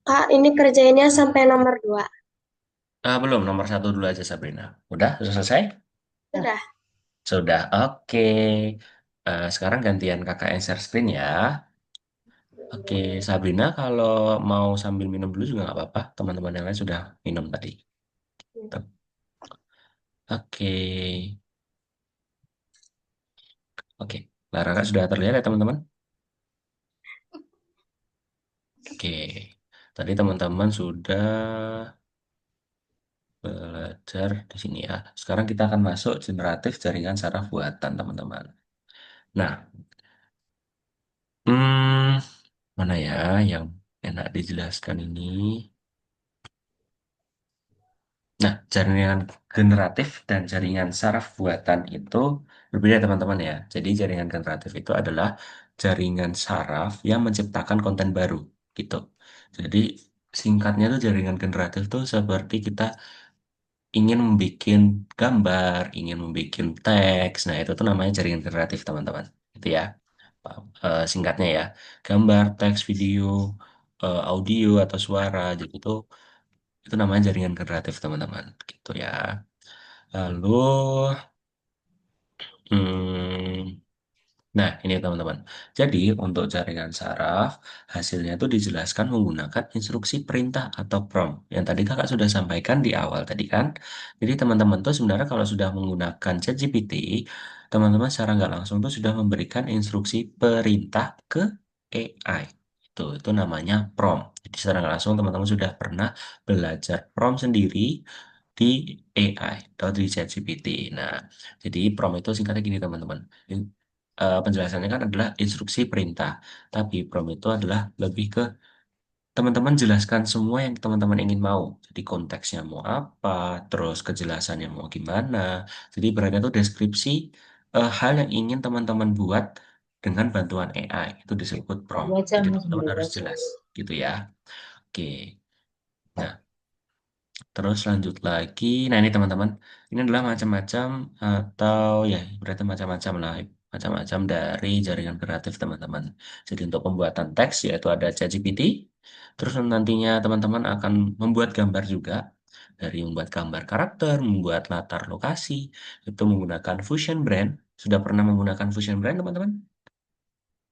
Kak, ini kerjainnya sampai nomor 2. Belum, nomor satu dulu aja Sabrina. Udah, sudah selesai? Sudah. Sudah, oke. Sekarang gantian kakak yang share screen ya. Oke, Sabrina kalau mau sambil minum dulu juga nggak apa-apa. Teman-teman yang lain sudah minum tadi. Tuh. Oke, oke. Lara Kak sudah terlihat ya teman-teman? Oke, tadi teman-teman sudah belajar di sini ya. Sekarang kita akan masuk generatif jaringan saraf buatan teman-teman. Nah, hmm, mana ya yang enak dijelaskan ini? Nah, jaringan generatif dan jaringan saraf buatan itu berbeda teman-teman ya. Jadi jaringan generatif itu adalah jaringan saraf yang menciptakan konten baru gitu. Jadi singkatnya tuh jaringan generatif tuh seperti kita ingin membuat gambar, ingin membuat teks. Nah, itu tuh namanya jaringan generatif teman-teman. Gitu ya. Singkatnya ya. Gambar, teks, video, audio atau suara. Jadi itu namanya jaringan generatif teman-teman. Gitu ya. Lalu, hmm, nah ini teman-teman. Jadi untuk jaringan saraf, hasilnya itu dijelaskan menggunakan instruksi perintah atau prompt. Yang tadi kakak sudah sampaikan di awal tadi kan. Jadi teman-teman tuh sebenarnya kalau sudah menggunakan ChatGPT, teman-teman secara nggak langsung tuh sudah memberikan instruksi perintah ke AI. Itu namanya prompt. Jadi secara nggak langsung teman-teman sudah pernah belajar prompt sendiri di AI atau di ChatGPT. Nah, jadi prompt itu singkatnya gini teman-teman. Penjelasannya kan adalah instruksi perintah, tapi prompt itu adalah lebih ke teman-teman jelaskan semua yang teman-teman ingin mau. Jadi konteksnya mau apa, terus kejelasannya mau gimana. Jadi berarti itu deskripsi hal yang ingin teman-teman buat dengan bantuan AI. Itu disebut prompt. Jadi teman-teman harus jelas, gitu ya. Oke. Nah, terus lanjut lagi. Nah, ini teman-teman, ini adalah macam-macam atau ya berarti macam-macam lah, macam-macam dari jaringan kreatif teman-teman. Jadi untuk pembuatan teks yaitu ada ChatGPT. Terus nantinya teman-teman akan membuat gambar juga. Dari membuat gambar karakter, membuat latar lokasi, itu menggunakan Fusion Brand. Sudah pernah menggunakan Fusion Brand, teman-teman?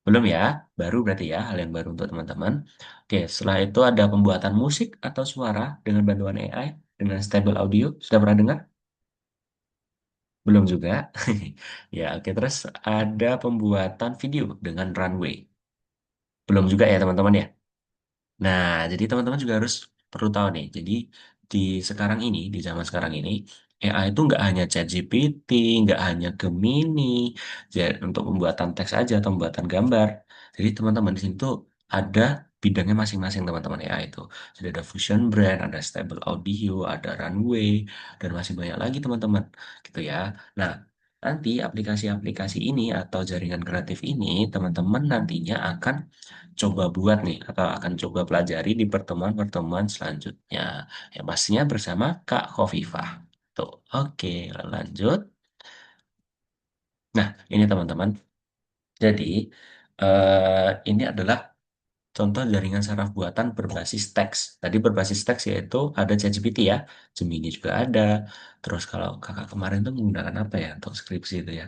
Belum ya? Baru berarti ya, hal yang baru untuk teman-teman. Oke, setelah itu ada pembuatan musik atau suara dengan bantuan AI, dengan Stable Audio. Sudah pernah dengar? Belum juga. Ya, oke. Terus ada pembuatan video dengan Runway. Belum juga ya, teman-teman ya? Nah, jadi teman-teman juga harus perlu tahu nih. Jadi di sekarang ini, di zaman sekarang ini, AI itu nggak hanya ChatGPT, nggak hanya Gemini, untuk pembuatan teks aja atau pembuatan gambar. Jadi teman-teman di sini tuh ada bidangnya masing-masing teman-teman AI itu. Jadi ada Fusion Brand, ada Stable Audio, ada Runway, dan masih banyak lagi teman-teman. Gitu ya. Nah, Nanti aplikasi-aplikasi ini atau jaringan kreatif ini teman-teman nantinya akan coba buat nih atau akan coba pelajari di pertemuan-pertemuan selanjutnya. Ya pastinya bersama Kak Khofifah. Tuh, oke, lanjut. Nah, ini teman-teman. Jadi, ini adalah contoh jaringan saraf buatan berbasis teks. Tadi berbasis teks yaitu ada ChatGPT ya, Gemini juga ada. Terus kalau kakak kemarin tuh menggunakan apa ya untuk skripsi itu ya?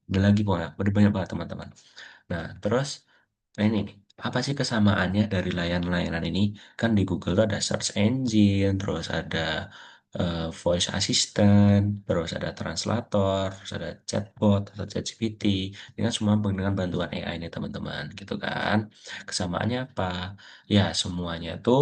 Ada lagi pokoknya, udah banyak banget teman-teman. Nah, terus nah ini nih, apa sih kesamaannya dari layanan-layanan ini? Kan di Google tuh ada search engine, terus ada voice assistant, terus ada translator, terus ada chatbot atau ChatGPT. Ini kan semua dengan bantuan AI ini teman-teman, gitu kan. Kesamaannya apa? Ya, semuanya tuh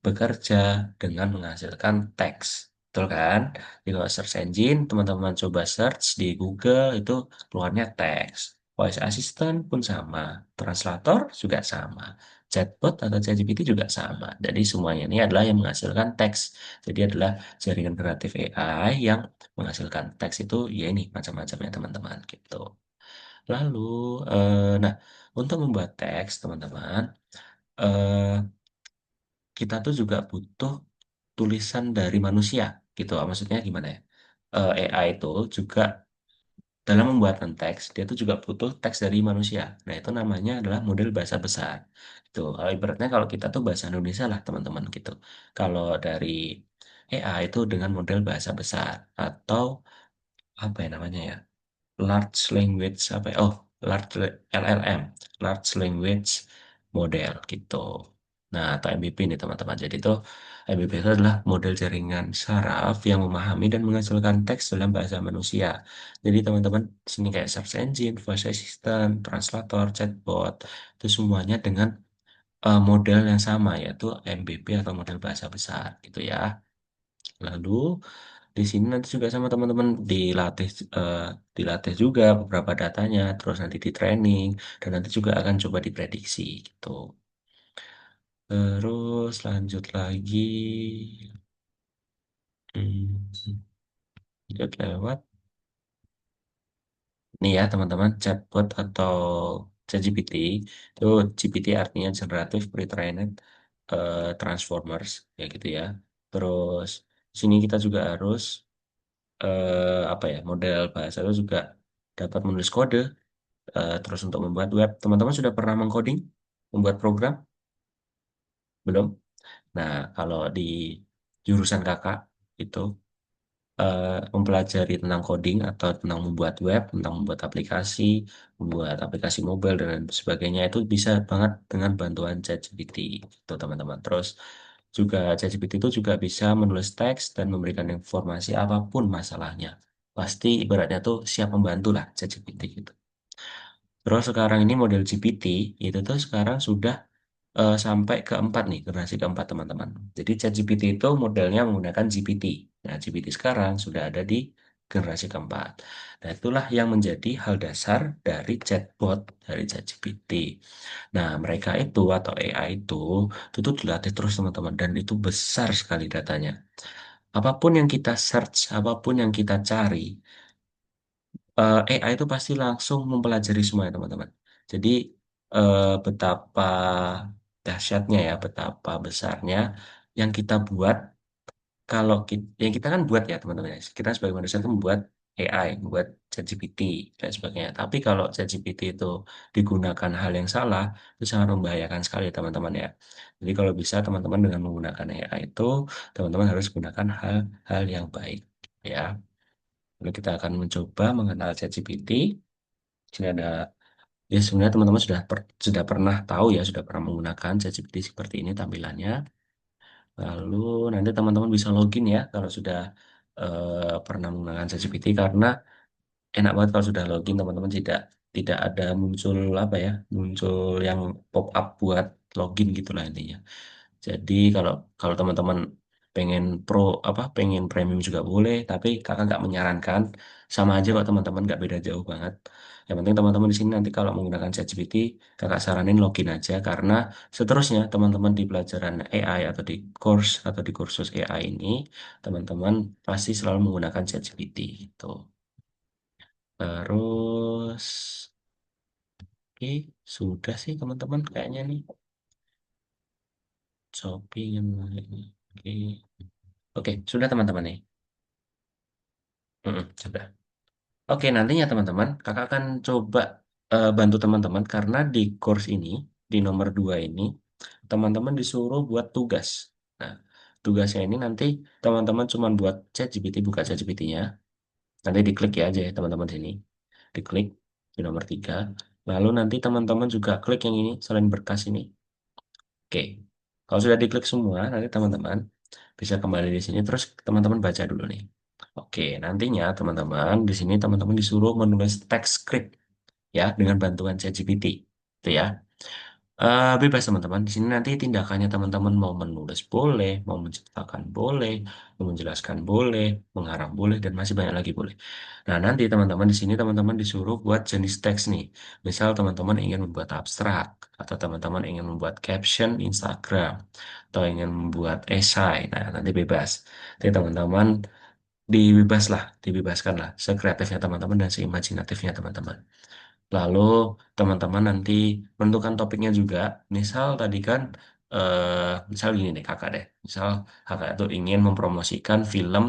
bekerja dengan menghasilkan teks. Betul kan? Jadi kalau search engine, teman-teman coba search di Google itu keluarnya teks. Voice assistant pun sama, translator juga sama, chatbot atau ChatGPT juga sama. Jadi semuanya ini adalah yang menghasilkan teks. Jadi adalah jaringan kreatif AI yang menghasilkan teks itu ya ini macam-macamnya teman-teman gitu. Lalu, nah untuk membuat teks teman-teman, eh, kita tuh juga butuh tulisan dari manusia gitu. Maksudnya gimana ya? AI itu juga dalam membuat teks, dia tuh juga butuh teks dari manusia. Nah, itu namanya adalah model bahasa besar. Itu, kalau ibaratnya kalau kita tuh bahasa Indonesia lah, teman-teman gitu. Kalau dari AI itu dengan model bahasa besar atau apa ya namanya ya? Large language apa ya? Oh, LLM, large language model gitu. Nah, atau MBP ini teman-teman. Jadi itu MBP itu adalah model jaringan saraf yang memahami dan menghasilkan teks dalam bahasa manusia. Jadi teman-teman di sini kayak search engine, voice assistant, translator, chatbot itu semuanya dengan model yang sama yaitu MBP atau model bahasa besar gitu ya. Lalu di sini nanti juga sama teman-teman dilatih eh, dilatih juga beberapa datanya, terus nanti di training dan nanti juga akan coba diprediksi gitu. Terus lanjut lagi, hmm, lanjut lewat. Nih ya teman-teman, chatbot atau ChatGPT itu GPT artinya Generative Pre-trained Transformers ya gitu ya. Terus di sini kita juga harus apa ya model bahasa itu juga dapat menulis kode. Terus untuk membuat web, teman-teman sudah pernah mengcoding, membuat program? Belum? Nah, kalau di jurusan kakak itu eh, mempelajari tentang coding atau tentang membuat web, tentang membuat aplikasi mobile dan lain sebagainya itu bisa banget dengan bantuan ChatGPT itu teman-teman. Terus juga ChatGPT itu juga bisa menulis teks dan memberikan informasi apapun masalahnya. Pasti ibaratnya tuh siap membantu lah ChatGPT gitu. Terus sekarang ini model GPT itu tuh sekarang sudah sampai keempat nih, generasi keempat teman-teman. Jadi ChatGPT itu modelnya menggunakan GPT. Nah, GPT sekarang sudah ada di generasi keempat. Nah, itulah yang menjadi hal dasar dari chatbot dari ChatGPT. Nah, mereka itu atau AI itu tuh dilatih terus teman-teman dan itu besar sekali datanya. Apapun yang kita search, apapun yang kita cari, AI itu pasti langsung mempelajari semuanya teman-teman. Jadi betapa dahsyatnya ya, betapa besarnya yang kita buat kalau kita, yang kita kan buat ya teman-teman ya. Kita sebagai manusia itu membuat AI, membuat ChatGPT dan sebagainya. Tapi kalau ChatGPT itu digunakan hal yang salah, itu sangat membahayakan sekali teman-teman ya. Jadi kalau bisa teman-teman dengan menggunakan AI itu, teman-teman harus gunakan hal-hal yang baik ya. Lalu kita akan mencoba mengenal ChatGPT. Sini ada ya sebenarnya teman-teman sudah pernah tahu ya, sudah pernah menggunakan ChatGPT seperti ini tampilannya. Lalu nanti teman-teman bisa login ya kalau sudah pernah menggunakan ChatGPT karena enak banget kalau sudah login teman-teman tidak tidak ada muncul apa ya, muncul yang pop up buat login gitulah intinya. Jadi kalau kalau teman-teman pengen pro apa pengen premium juga boleh, tapi kakak nggak menyarankan sama aja kok teman-teman nggak beda jauh banget. Yang penting teman-teman di sini nanti kalau menggunakan ChatGPT, kakak saranin login aja karena seterusnya teman-teman di pelajaran AI atau di course atau di kursus AI ini, teman-teman pasti selalu menggunakan ChatGPT gitu. Terus, oke, sudah sih teman-teman kayaknya nih. Shopee yang oke. Oke, sudah teman-teman nih. Sudah. Oke, nantinya teman-teman, kakak akan coba bantu teman-teman karena di course ini, di nomor 2 ini, teman-teman disuruh buat tugas. Nah, tugasnya ini nanti teman-teman cuma buat ChatGPT, buka ChatGPT-nya. Nanti diklik ya aja ya teman-teman sini. Diklik di nomor 3. Lalu nanti teman-teman juga klik yang ini, selain berkas ini. Oke, kalau sudah diklik semua, nanti teman-teman bisa kembali di sini, terus teman-teman baca dulu nih. Oke, nantinya teman-teman di sini teman-teman disuruh menulis teks script ya dengan bantuan ChatGPT. Itu ya. Bebas teman-teman. Di sini nanti tindakannya teman-teman mau menulis boleh, mau menciptakan boleh, mau menjelaskan boleh, mengarang boleh, dan masih banyak lagi boleh. Nah, nanti teman-teman di sini teman-teman disuruh buat jenis teks nih. Misal teman-teman ingin membuat abstrak, atau teman-teman ingin membuat caption Instagram, atau ingin membuat esai. Nah, nanti bebas. Jadi teman-teman dibebaskan lah, sekreatifnya teman-teman dan seimajinatifnya teman-teman. Lalu teman-teman nanti menentukan topiknya juga. Misal tadi kan, misal gini nih kakak deh. Misal kakak itu ingin mempromosikan film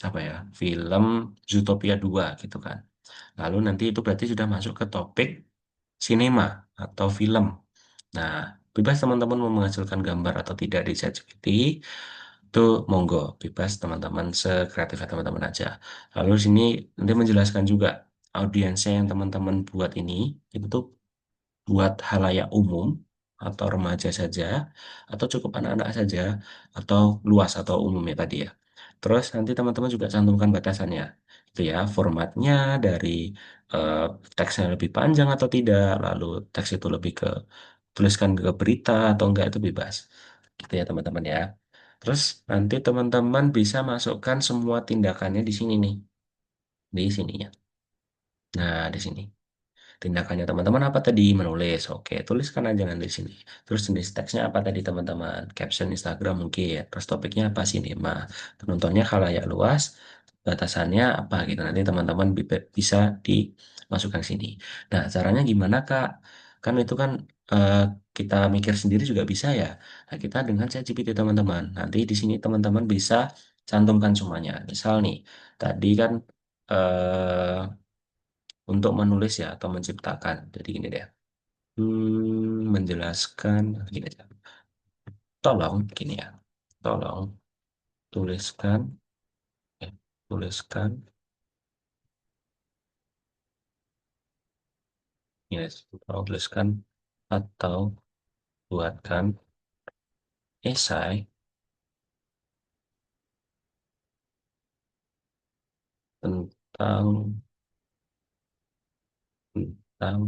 apa ya, film Zootopia 2 gitu kan. Lalu nanti itu berarti sudah masuk ke topik sinema atau film. Nah, bebas teman-teman mau menghasilkan gambar atau tidak di ChatGPT, itu monggo, bebas teman-teman sekreatifnya teman-teman aja. Lalu di sini nanti menjelaskan juga audiensnya yang teman-teman buat ini itu tuh buat halayak umum atau remaja saja, atau cukup anak-anak saja, atau luas atau umum ya tadi ya. Terus nanti teman-teman juga cantumkan batasannya, itu ya, formatnya dari eh, teksnya lebih panjang atau tidak, lalu teks itu lebih ke tuliskan ke berita atau enggak itu bebas, gitu ya teman-teman ya. Terus nanti teman-teman bisa masukkan semua tindakannya di sini nih, di sininya. Nah, di sini. Tindakannya teman-teman apa tadi? Menulis. Oke, tuliskan aja nanti di sini. Terus jenis teksnya apa tadi teman-teman? Caption Instagram mungkin. Terus topiknya apa? Sinema. Penontonnya khalayak luas. Batasannya apa gitu. Nanti teman-teman bisa dimasukkan sini. Nah, caranya gimana Kak? Kan itu kan eh, kita mikir sendiri juga bisa ya. Nah, kita dengan ChatGPT teman-teman. Nanti di sini teman-teman bisa cantumkan semuanya. Misal nih, tadi kan untuk menulis ya atau menciptakan. Jadi gini deh. Menjelaskan gini aja. Tolong gini ya. Tolong tuliskan, eh, tuliskan, yes, tolong tuliskan atau buatkan esai tentang tentang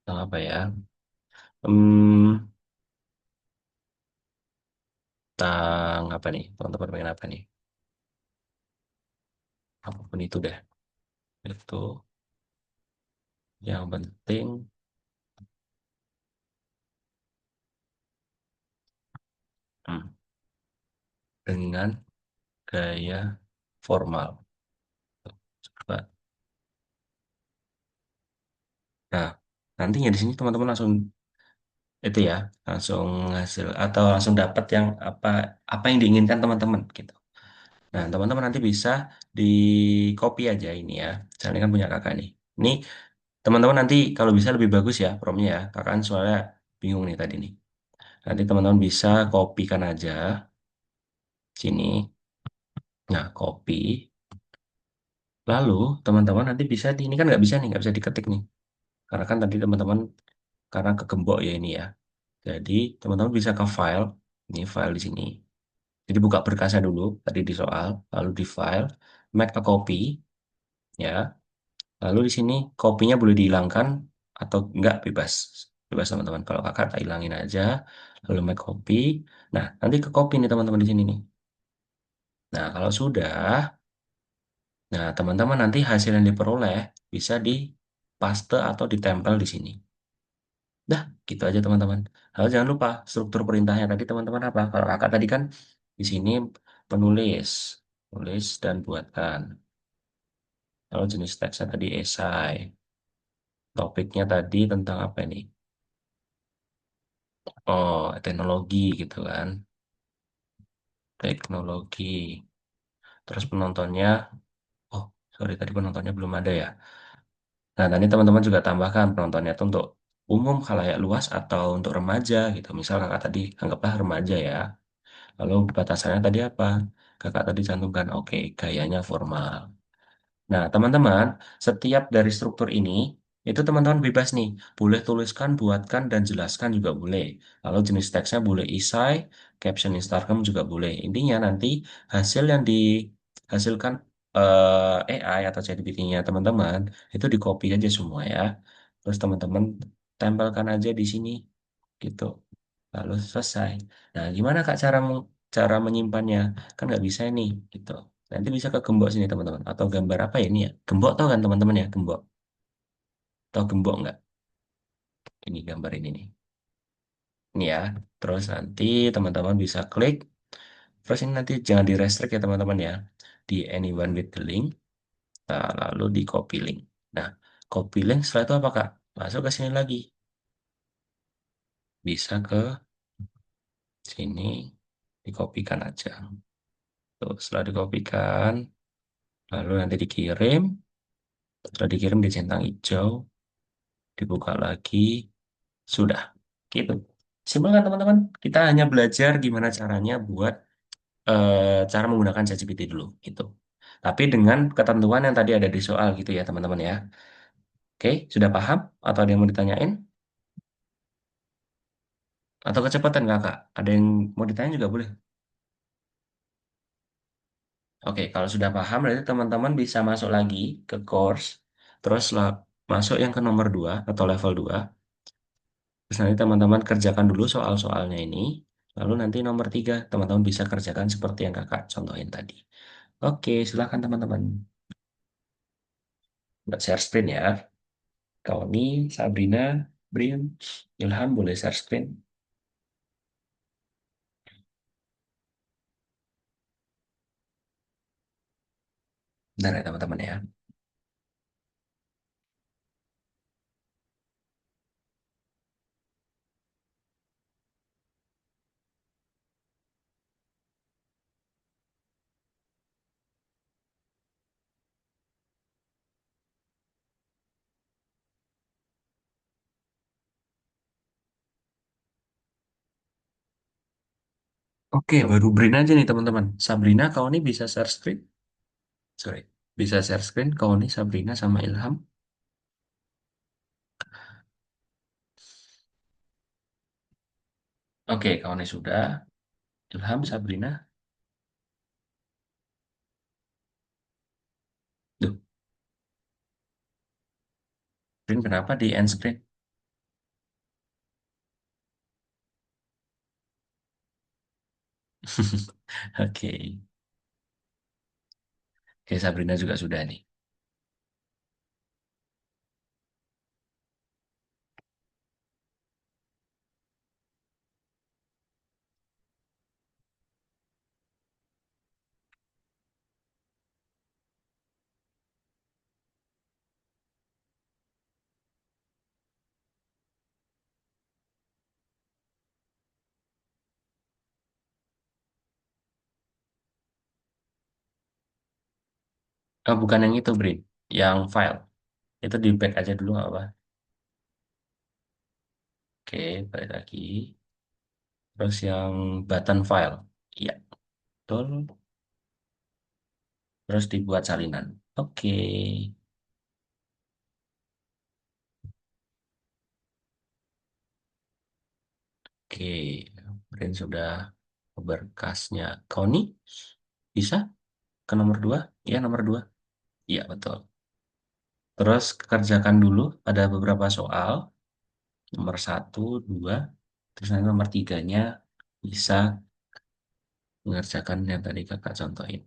tentang apa ya? Hmm, Tentang apa nih? Teman-teman pengen apa nih? Apapun itu deh. Itu yang penting hmm, dengan gaya formal. Coba. Nah, nantinya di sini teman-teman langsung itu ya, langsung hasil atau langsung dapat yang apa apa yang diinginkan teman-teman gitu. Nah, teman-teman nanti bisa di copy aja ini ya. Saya ini kan punya kakak nih. Ini teman-teman nanti kalau bisa lebih bagus ya promnya ya. Kakak kan soalnya bingung nih tadi nih. Nanti teman-teman bisa kopikan aja sini. Nah, copy. Lalu teman-teman nanti bisa di ini kan nggak bisa nih, nggak bisa diketik nih. Karena kan tadi teman-teman karena kegembok ya ini ya. Jadi teman-teman bisa ke file, ini file di sini. Jadi buka berkasnya dulu, tadi di soal, lalu di file, make a copy, ya. Lalu di sini kopinya boleh dihilangkan atau enggak bebas. Bebas teman-teman. Kalau kakak tak hilangin aja, lalu make copy. Nah, nanti ke copy nih teman-teman di sini nih. Nah, kalau sudah, nah teman-teman nanti hasil yang diperoleh bisa di paste atau ditempel di sini. Dah, gitu aja teman-teman. Lalu jangan lupa struktur perintahnya tadi teman-teman apa? Kalau kakak tadi kan di sini penulis, tulis dan buatkan. Kalau jenis teksnya tadi esai. Topiknya tadi tentang apa ini? Oh, teknologi gitu kan. Teknologi. Terus penontonnya, oh sorry tadi penontonnya belum ada ya. Nah, tadi teman-teman juga tambahkan penontonnya itu untuk umum khalayak luas atau untuk remaja gitu. Misal kakak tadi anggaplah remaja ya. Lalu batasannya tadi apa? Kakak tadi cantumkan, oke, gayanya formal. Nah, teman-teman, setiap dari struktur ini, itu teman-teman bebas nih. Boleh tuliskan, buatkan, dan jelaskan juga boleh. Lalu jenis teksnya boleh esai, caption Instagram juga boleh. Intinya nanti hasil yang dihasilkan AI atau ChatGPT-nya teman-teman, itu di copy aja semua ya. Terus teman-teman tempelkan aja di sini, gitu. Lalu selesai. Nah, gimana Kak cara menyimpannya? Kan nggak bisa ini, gitu. Nanti bisa ke gembok sini teman-teman. Atau gambar apa ya ini ya? Gembok tau kan teman-teman ya? Gembok. Tahu gembok nggak? Ini gambar ini nih. Ini ya. Terus nanti teman-teman bisa klik. Terus ini nanti jangan di restrict ya teman-teman ya. Di anyone with the link. Nah, lalu di copy link. Nah, copy link setelah itu apa Kak? Masuk ke sini lagi. Bisa ke sini. Dikopikan aja. Tuh, setelah dikopikan, lalu nanti dikirim. Setelah dikirim dicentang hijau. Dibuka lagi. Sudah. Gitu. Simpel kan teman-teman? Kita hanya belajar gimana caranya buat cara menggunakan ChatGPT dulu gitu. Tapi dengan ketentuan yang tadi ada di soal gitu ya teman-teman ya. Oke, sudah paham? Atau ada yang mau ditanyain? Atau kecepatan kakak? Ada yang mau ditanya juga boleh. Oke, kalau sudah paham berarti teman-teman bisa masuk lagi ke course. Terus masuk yang ke nomor 2 atau level 2. Terus nanti teman-teman kerjakan dulu soal-soalnya ini. Lalu nanti nomor 3 teman-teman bisa kerjakan seperti yang kakak contohin tadi. Oke, silakan teman-teman. Buat share screen ya. Kauni, Sabrina, Brian, Ilham boleh share screen. Bentar ya teman-teman ya. Oke, baru Brian aja nih teman-teman. Sabrina, Kauni bisa share screen? Sorry, bisa share screen Kauni, Sabrina, sama Ilham. Oke, Kauni sudah. Ilham, Sabrina. Duh, Brian kenapa di end screen? Oke, oke Sabrina juga sudah nih. Oh, bukan yang itu, Brin. Yang file. Itu di back aja dulu nggak apa. Oke, balik lagi. Terus yang button file. Iya, betul. Terus dibuat salinan. Oke, oke. Brin sudah ke berkasnya. Kau nih bisa ke nomor 2? Iya, nomor 2. Iya, betul. Terus kerjakan dulu. Ada beberapa soal. Nomor 1, 2. Terus nanti nomor 3-nya bisa mengerjakan yang tadi kakak contohin.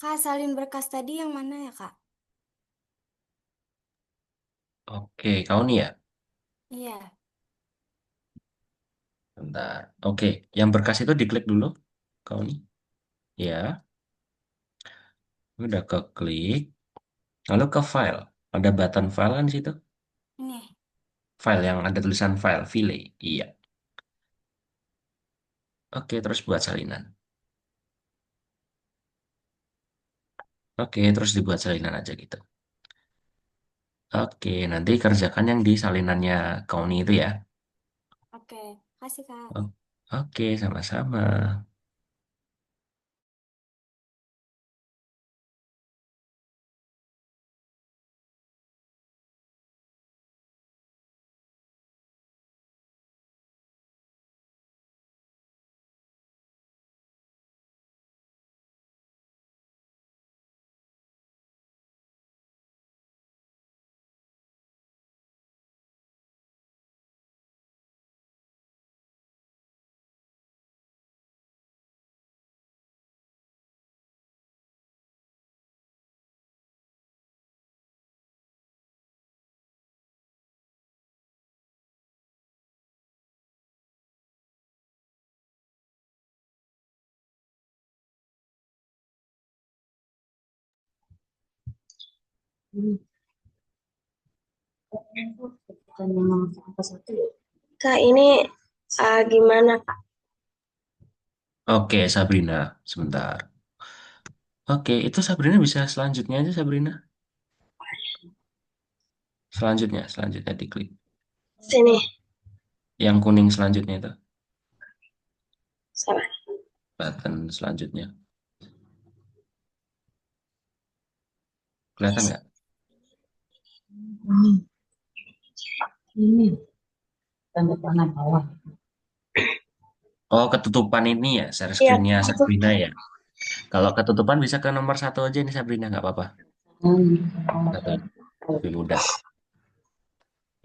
Kak, salin berkas tadi yang mana ya, Kak? Oke, kau nih ya. Iya. Bentar. Oke, yang berkas itu diklik dulu. Kau nih. Ya, udah ke klik. Lalu ke file. Ada button file kan di situ. Ini. File yang ada tulisan file. Iya. Oke, terus buat salinan. Oke, terus dibuat salinan aja gitu. Oke, nanti kerjakan yang di salinannya kau nih itu ya. Oke. Kasih, Kak. O- Oke, sama-sama. Kak, ini gimana, Kak? Oke, Sabrina, sebentar. Oke, itu Sabrina bisa selanjutnya aja Sabrina. Selanjutnya diklik. Sini, Yang kuning selanjutnya itu, salah. button selanjutnya. Kelihatan nggak? Ini tanda tangan bawah. Oh, ketutupan ini ya, share Iya, screen-nya itu. Sabrina ya. Kalau ketutupan bisa ke nomor satu aja nih Sabrina, nggak apa-apa. Satu ini lebih mudah.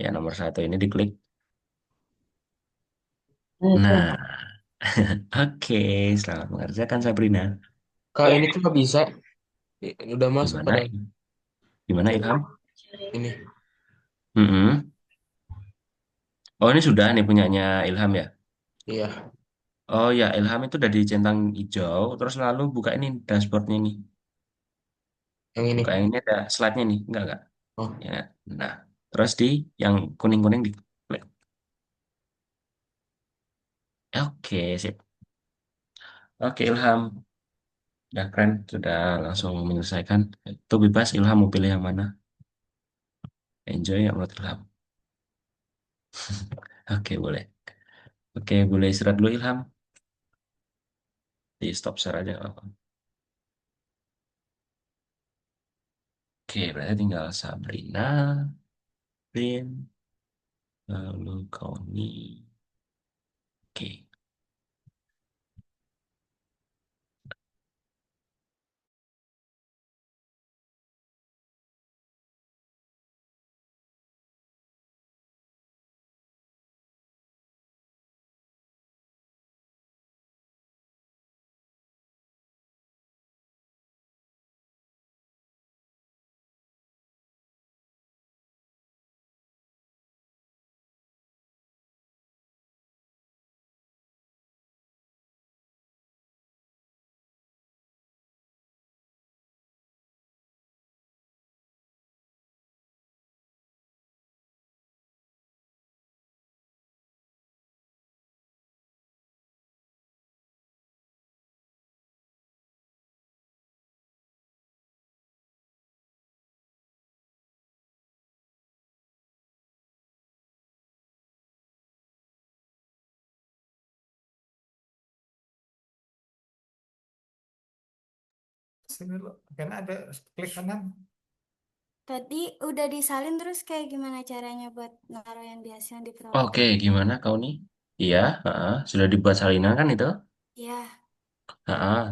Ya, nomor satu ini diklik. Nah, oke, selamat mengerjakan Sabrina. Kak, ini tuh nggak bisa. Udah masuk Gimana? padahal. Gimana Ilham? Ini. Mm-mm. Oh, ini sudah nih punyanya Ilham ya. Iya, Oh ya, Ilham itu udah dicentang hijau, terus lalu buka ini dashboardnya nih. yang ini. Buka yang ini ada slide-nya nih, enggak? Oh, Ya, nah, terus di yang kuning-kuning diklik. Oke, sip. Oke, Ilham. Udah keren, sudah langsung menyelesaikan. Itu bebas, Ilham mau pilih yang mana? Enjoy ya menurut Ilham. Oke, boleh. Oke, boleh istirahat dulu Ilham. Di stop share aja nggak apa-apa. Oke, berarti tinggal Sabrina, Prin, lalu Kauni. Oke. Sini dulu, kan ada klik kanan. Tadi udah disalin terus kayak gimana caranya buat naruh yang biasa yang diperoleh? Oke, gimana kau nih? Iya, sudah dibuat salinan kan itu? Ya,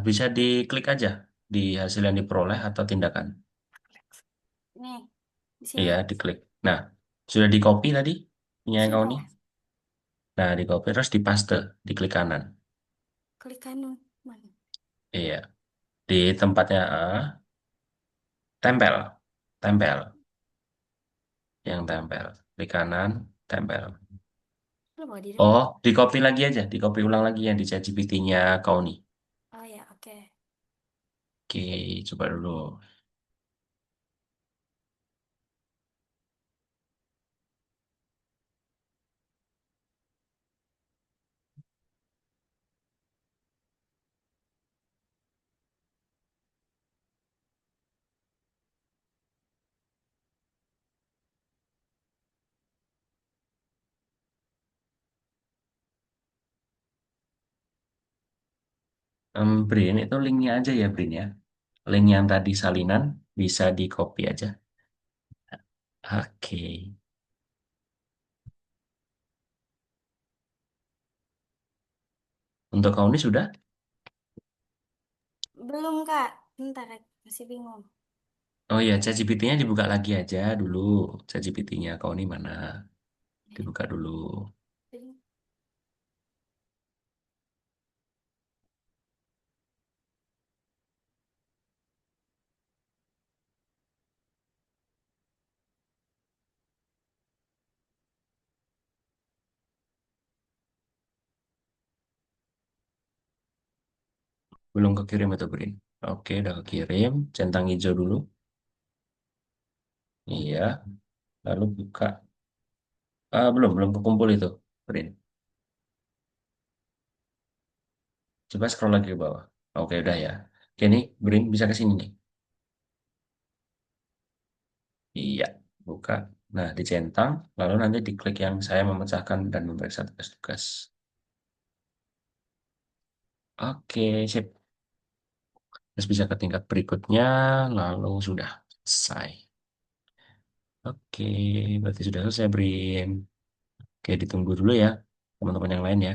Bisa diklik aja di hasil yang diperoleh atau tindakan. nih, di sini. Iya, diklik. Nah, sudah di copy tadi punya kau nih. Sudah, Nah, di copy terus di paste, di klik kanan. klik anu. Mana? Iya, Di tempatnya tempel, tempel, yang tempel. Di kanan, tempel. Lu mau di Oh, depan? di copy lagi aja, di copy ulang lagi yang di ChatGPT-nya kau nih. Oh ya, oke. Oke, coba dulu. Brin, itu linknya aja ya, Brin ya. Link yang tadi salinan bisa di copy aja. Oke. Untuk kau ini sudah? Belum, Kak. Bentar, masih bingung. Oh iya, ChatGPT-nya dibuka lagi aja dulu. ChatGPT-nya kau ini mana? Dibuka dulu. Belum kekirim itu, Brin. Oke, udah kekirim. Centang hijau dulu. Iya. Lalu buka. Belum kekumpul itu, Brin. Coba scroll lagi ke bawah. Oke, udah ya. Oke, nih, Brin bisa ke sini nih. Iya, buka. Nah, dicentang, lalu nanti diklik yang saya memecahkan dan memeriksa tugas-tugas. Oke, sip. Terus bisa ke tingkat berikutnya, lalu sudah selesai. Oke, berarti sudah selesai, Brin. Oke, ditunggu dulu ya, teman-teman yang lain ya.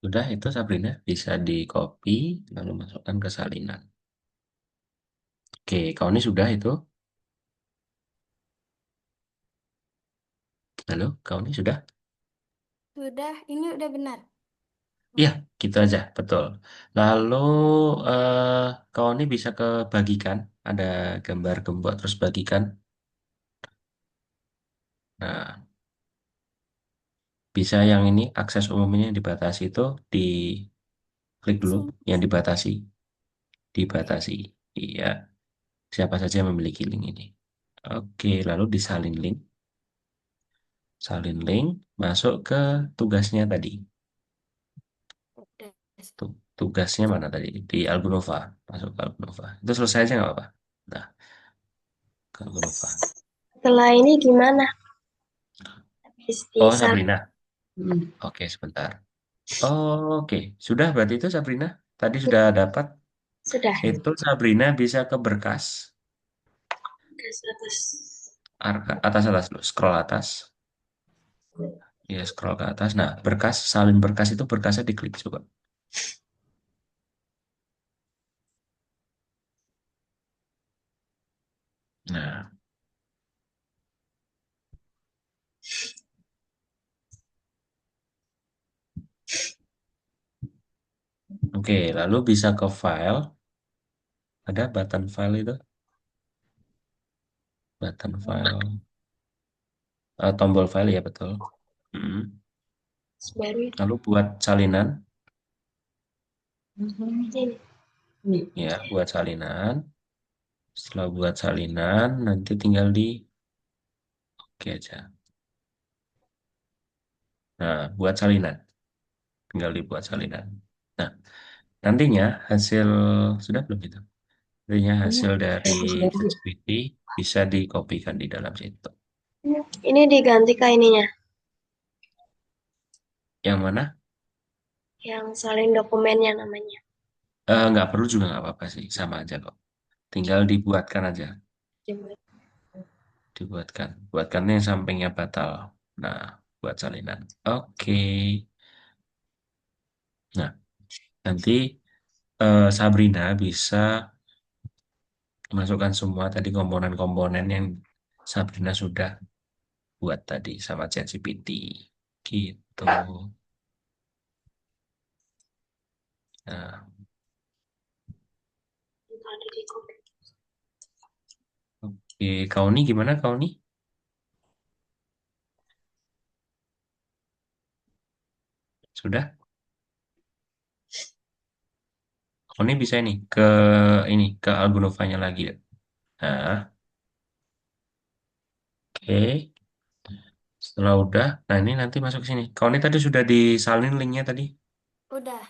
Sudah itu Sabrina, bisa di copy, lalu masukkan ke salinan. Oke, kau ini sudah itu. Halo, kau ini sudah? Sudah, ini udah benar. Iya, gitu aja, betul. Lalu eh, kau ini bisa ke bagikan, ada gambar gembok terus bagikan. Nah, bisa yang ini akses umumnya yang dibatasi itu diklik dulu, Sini. yang dibatasi, Oke. dibatasi. Iya, siapa saja yang memiliki link ini. Oke, lalu disalin link, salin link, masuk ke tugasnya tadi. Udah. Tuh. tugasnya mana tadi? Di Algonova. Masuk ke Algonova. Itu selesai aja nggak apa-apa. Nah, ke Algonova. Setelah ini gimana? Habis Oh, bisa. Sabrina. Oke, sebentar. Oke, sudah berarti itu Sabrina. Tadi sudah dapat. Sudah. Itu Sabrina bisa ke berkas. Garis atas. Atas atas dulu, scroll atas. Ya, scroll ke atas. Nah, berkas, salin berkas itu berkasnya diklik coba. Nah, oke, lalu bisa ke file. Ada button file itu, button file, tombol file ya betul. Mm. Baru Lalu buat salinan, ini. ya buat salinan. Setelah buat salinan, nanti tinggal di oke aja. Nah, buat salinan, tinggal dibuat salinan. Nah, nantinya hasil sudah belum itu? Nantinya hasil dari ChatGPT bisa dikopikan di dalam situ. Ini diganti ke ininya. Yang mana? Yang salin dokumennya namanya. Nggak perlu juga nggak apa-apa sih, sama aja kok. Tinggal dibuatkan aja, Coba. dibuatkan. Buatkan yang sampingnya batal. Nah, buat salinan. Oke. Nah, nanti Sabrina bisa masukkan semua tadi komponen-komponen yang Sabrina sudah buat tadi sama ChatGPT. Gitu. Nah, Ada di komputer. oke. Kau nih gimana kau nih? Sudah? Kau nih bisa nih ke Algonovanya lagi ya. Nah, oke. Setelah udah, nah ini nanti masuk ke sini. Kau ini tadi sudah disalin linknya tadi. Udah.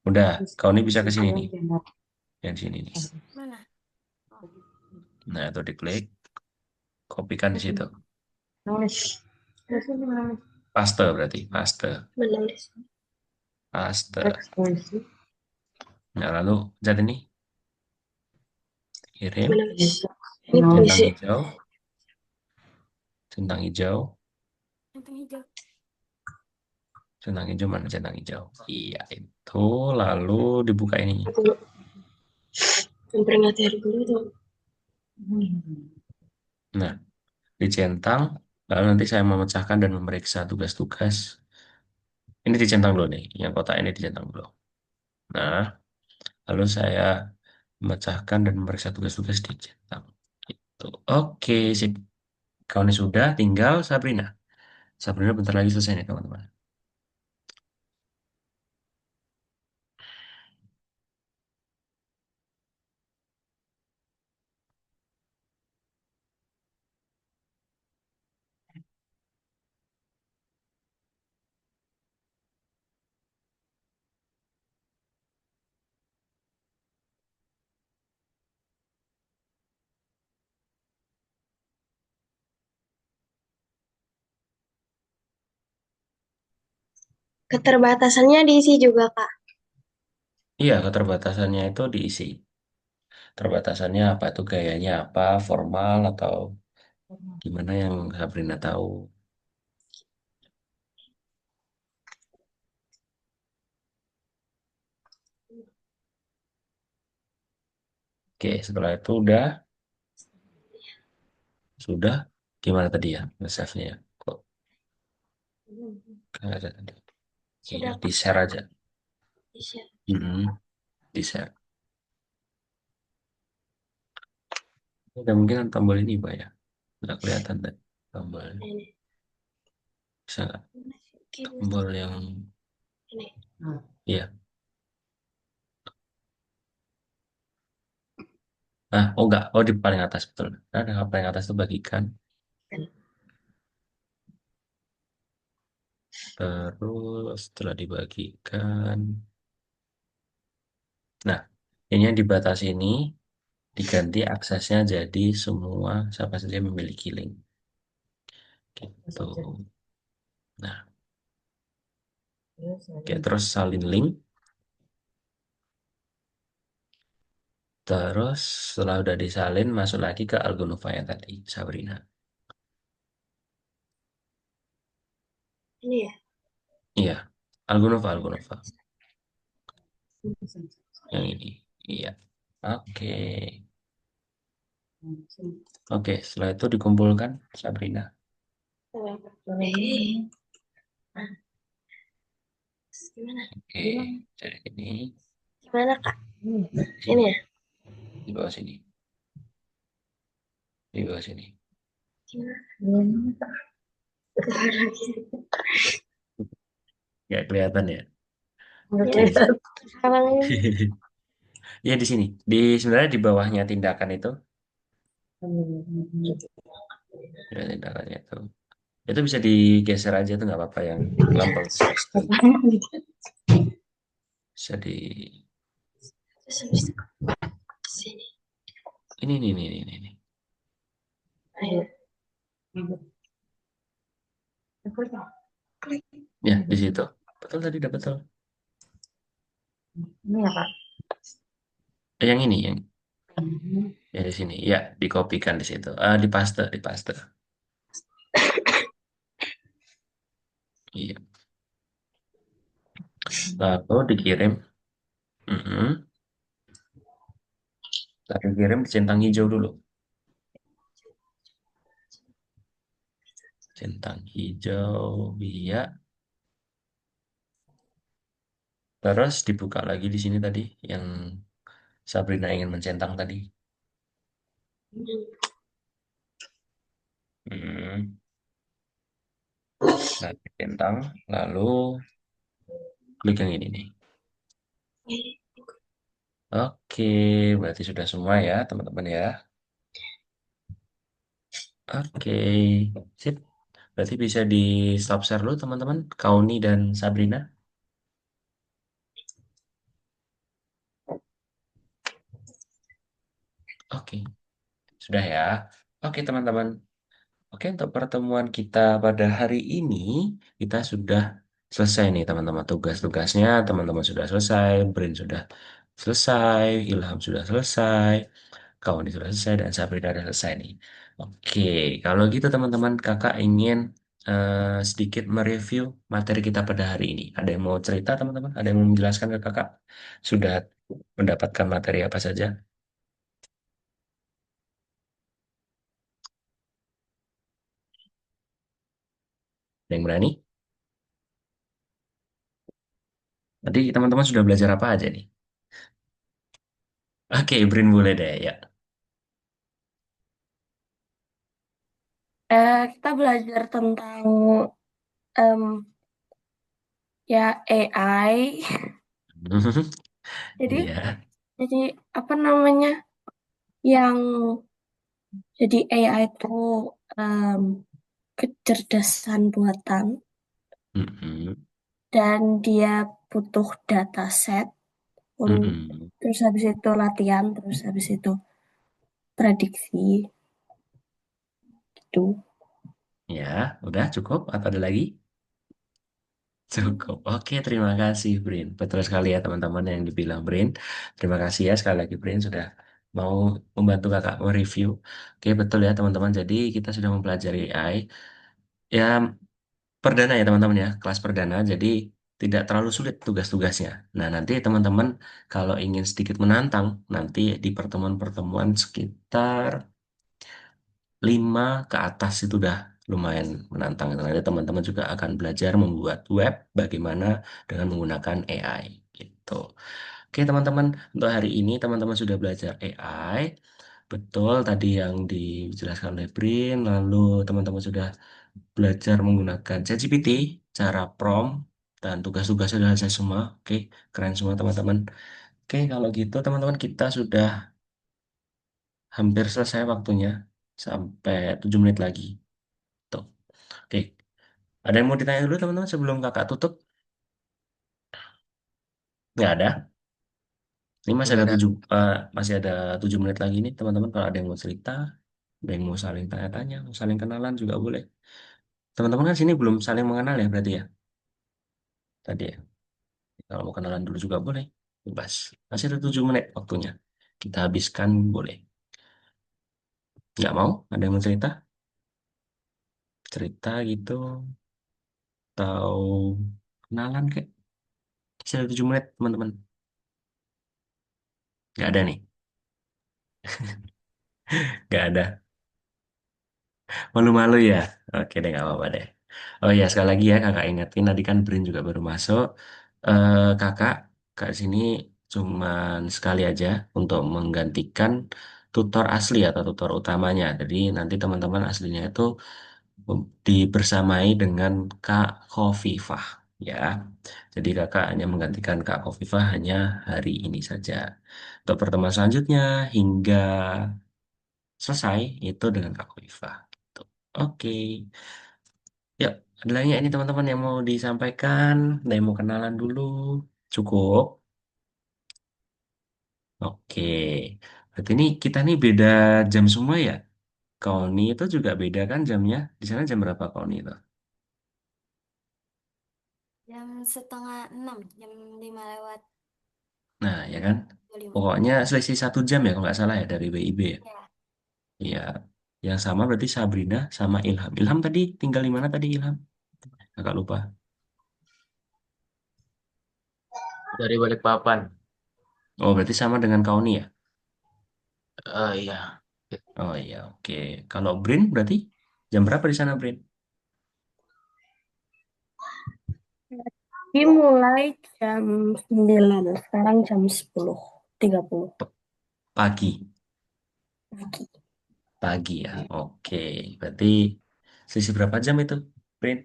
Udah, kau ini bisa ke sini nih. Yang sini nih. Mana? Oh, Nah, itu diklik, kopikan di situ. Paste berarti, paste, Menulis. paste. Nah, lalu jadi ini kirim, Menulis. Ini centang puisi. hijau, centang hijau, centang hijau. centang hijau mana centang hijau? Iya itu, lalu dibuka ini. Guru. Memperingati hari guru itu. Nah, dicentang, lalu nanti saya memecahkan dan memeriksa tugas-tugas. Ini dicentang dulu nih, yang kotak ini dicentang dulu. Nah, lalu saya memecahkan dan memeriksa tugas-tugas di cetak. Gitu. Oke, sip. Kalau ini sudah, tinggal Sabrina. Sabrina bentar lagi selesai nih, teman-teman. Keterbatasannya diisi juga, Kak. Iya, keterbatasannya itu diisi. Terbatasannya apa itu gayanya apa, formal atau gimana yang Sabrina tahu. Oke, setelah itu sudah, gimana tadi ya, save-nya ya? Kok nggak ada tadi? Iya, Sudah, Kak. di-share aja. Bisa. Di-share. Ada mungkin tombol ini, Pak ya? Nggak kelihatan deh. Tombol, Ini. bisa nggak? Oke, Tombol yang, ini. iya. Nah, oh enggak. Oh, di paling atas, betul. Ada paling atas itu bagikan. Terus setelah dibagikan, Nah, ini yang dibatasi ini diganti aksesnya jadi semua siapa saja yang memiliki link. Gitu. Nah, oke, terus salin link. Terus setelah udah disalin, masuk lagi ke Algonova yang tadi, Sabrina. Ini ya. Iya, Algonova. Yang ini. Iya. Oke. Oke, setelah itu dikumpulkan, Sabrina. Gimana? Oke, jadi ini Gimana Kak? di Ini sini, ya. di bawah sini, di bawah sini. Gimana? Keluar lagi. Nggak kelihatan ya? Ya, Di sini. sekarang Ya di sini. Sebenarnya di bawahnya tindakan itu, ya tindakannya itu. Itu bisa digeser aja tuh nggak apa-apa yang lampau text tuh. Bisa di terus habis itu ke sini. ini. Ayo. Ya, di situ. Betul tadi udah betul. Ini ya, Pak. Yang ini yang di sini. Ya, dikopikan di situ. Dipaste. Iya. Lalu dikirim. Mm-mm. Lalu dikirim centang hijau dulu. Centang hijau, iya. Terus dibuka lagi di sini tadi yang Sabrina ingin mencentang tadi. Hmm. Nah, centang, lalu klik yang ini nih. Oke, berarti sudah semua ya, teman-teman ya. Oke, sip. Berarti bisa di stop share dulu, teman-teman. Kauni dan Sabrina. Oke, sudah ya. Oke, teman-teman. Oke, untuk pertemuan kita pada hari ini, kita sudah selesai nih, teman-teman. Tugas-tugasnya, teman-teman sudah selesai, Brain sudah selesai, Ilham sudah selesai, Kauni sudah selesai, dan Sabrina sudah selesai nih. Oke, kalau gitu teman-teman, kakak ingin sedikit mereview materi kita pada hari ini. Ada yang mau cerita, teman-teman? Ada yang mau menjelaskan ke kakak? Sudah mendapatkan materi apa saja? Ada yang berani? Tadi teman-teman sudah belajar apa aja nih? Oke, Brin boleh deh ya. Kita belajar tentang em, ya AI. Jadi Iya. jadi apa namanya yang jadi AI itu em, kecerdasan buatan Mm-mm. dan dia butuh dataset Mm-mm. terus habis itu latihan terus habis itu prediksi gitu. Ya, udah cukup atau ada lagi? Cukup. Oke, terima kasih, Brin. Betul sekali ya teman-teman yang dibilang Brin. Terima kasih ya sekali lagi, Brin, sudah mau membantu kakak mereview. Oke, betul ya teman-teman. Jadi kita sudah mempelajari AI. Ya, perdana ya teman-teman ya, kelas perdana. Jadi tidak terlalu sulit tugas-tugasnya. Nah, nanti teman-teman kalau ingin sedikit menantang, nanti di pertemuan-pertemuan sekitar 5 ke atas itu udah lumayan menantang. Nanti teman-teman juga akan belajar membuat web bagaimana dengan menggunakan AI gitu. Oke teman-teman, untuk hari ini teman-teman sudah belajar AI. Betul tadi yang dijelaskan oleh Brin, lalu teman-teman sudah belajar menggunakan ChatGPT, cara prompt, dan tugas-tugasnya sudah selesai semua. Oke, keren semua teman-teman. Oke, kalau gitu teman-teman kita sudah hampir selesai waktunya. Sampai 7 menit lagi. Tuh. Oke, ada yang mau ditanya dulu teman-teman sebelum kakak tutup? Nggak ada? Ini masih Nggak ada ada. 7 menit lagi nih teman-teman. Kalau ada yang mau cerita, ada yang mau saling tanya-tanya, mau saling kenalan juga boleh. Teman-teman kan sini belum saling mengenal ya berarti ya tadi ya. Kalau mau kenalan dulu juga boleh. Bebas. Masih ada 7 menit waktunya. Kita habiskan boleh. Nggak mau? Ada yang mau cerita? Cerita gitu. Atau kenalan kayak. Masih ada 7 menit teman-teman. Nggak ada nih. Nggak ada. Malu-malu ya? Oke deh, nggak apa-apa deh. Oh ya, sekali lagi ya kakak ingetin, tadi kan Brin juga baru masuk. Kakak, kak sini cuman sekali aja untuk menggantikan tutor asli atau tutor utamanya. Jadi nanti teman-teman aslinya itu dibersamai dengan Kak Khofifah ya. Jadi kakak hanya menggantikan Kak Khofifah hanya hari ini saja. Untuk pertemuan selanjutnya hingga selesai itu dengan Kak Khofifah. Gitu. Oke. Yuk, ada lagi nggak ini teman-teman yang mau disampaikan, ada yang mau kenalan dulu? Cukup. Oke. Berarti ini kita nih beda jam semua ya? Kauni itu juga beda kan jamnya? Di sana jam berapa Kauni itu? Jam setengah 6, jam 5 lewat Nah, ya kan? 25. Pokoknya selisih 1 jam ya kalau nggak salah ya dari WIB ya. Ya, Iya. Yang sama berarti Sabrina sama Ilham. Ilham tadi tinggal di mana tadi Ilham? Agak lupa. Dari Balikpapan. Oh, berarti sama dengan Kauni ya? Iya. Oh iya, oke. Kalau Brin berarti jam berapa di sana Brin? Ini mulai jam 9, sekarang jam 10:30 Pagi. pagi. Pagi ya. Oke. Berarti selisih berapa jam itu, Prin?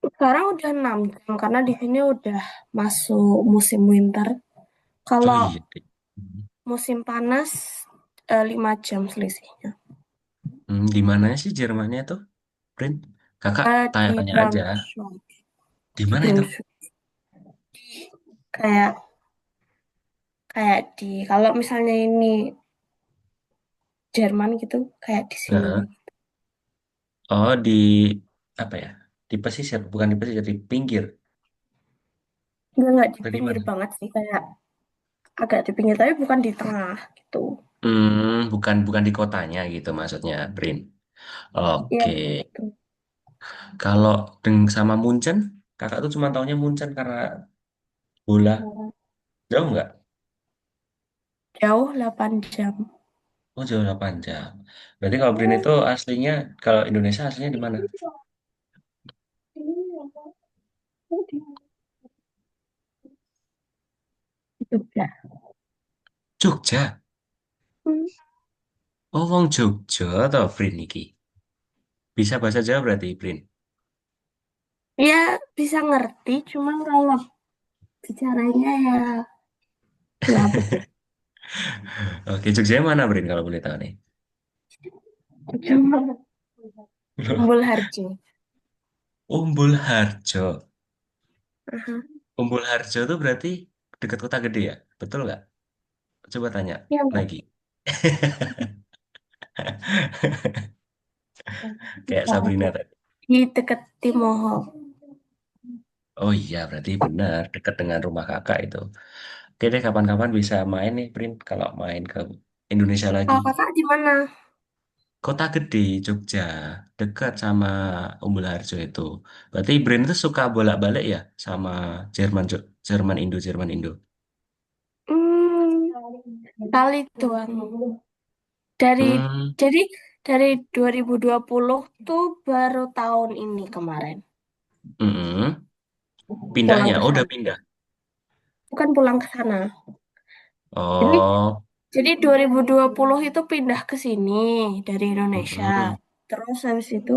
Sekarang udah 6 jam karena di sini udah masuk musim winter. Oh Kalau iya. Hmm, musim panas 5 jam selisihnya. di mana sih Jermannya tuh, Prin? Kakak Di tanya-tanya aja. Braunschweig, Di di mana itu? Braunschweig. Kayak kayak di kalau misalnya ini Jerman gitu kayak di sini. Heeh. Oh, di apa ya? Di pesisir, bukan di pesisir, di pinggir. Nggak di Atau pinggir gimana? banget sih kayak agak di pinggir tapi bukan di tengah gitu. Bukan bukan di kotanya gitu maksudnya, Prin. Iya Oke. begitu. Kalau sama Munchen, kakak tuh cuma taunya Munchen karena bola. Jauh nggak? Jauh 8 jam. Oh, jauh 8 jam. Berarti kalau Brin itu aslinya, kalau Indonesia aslinya di mana? Jogja. Jogja. Hmm. Oh, wong Jogja atau Brin iki. Bisa bahasa Jawa berarti, Brin. Ya bisa ngerti, cuman kalau bicaranya ya begitu. Oke, Jogja mana, Brin, kalau boleh tahu nih? Cuma Umbul Harjo. Umbul Harjo. Aha. Umbul Harjo itu berarti dekat kota gede ya? Betul nggak? Coba tanya Ya enggak. lagi. Kayak Sabrina tadi. Di dekat Timoho. Oh iya, berarti benar. Dekat dengan rumah kakak itu. Oke deh, kapan-kapan bisa main nih, Brin. Kalau main ke Indonesia lagi. Kalau kakak di mana? Kota gede, Jogja. Dekat sama Umbul Harjo itu. Berarti Brin itu suka bolak-balik ya sama Jerman, Jerman Indo, Jerman Indo. Hmm, kali doang. Dari Hmm, jadi dari 2020 tuh baru tahun ini kemarin mm-mm. pulang Pindahnya, ke oh udah sana. pindah. Bukan pulang ke sana. Jadi Oh, jadi 2020 itu pindah ke sini dari Indonesia. mm-mm. Terus habis itu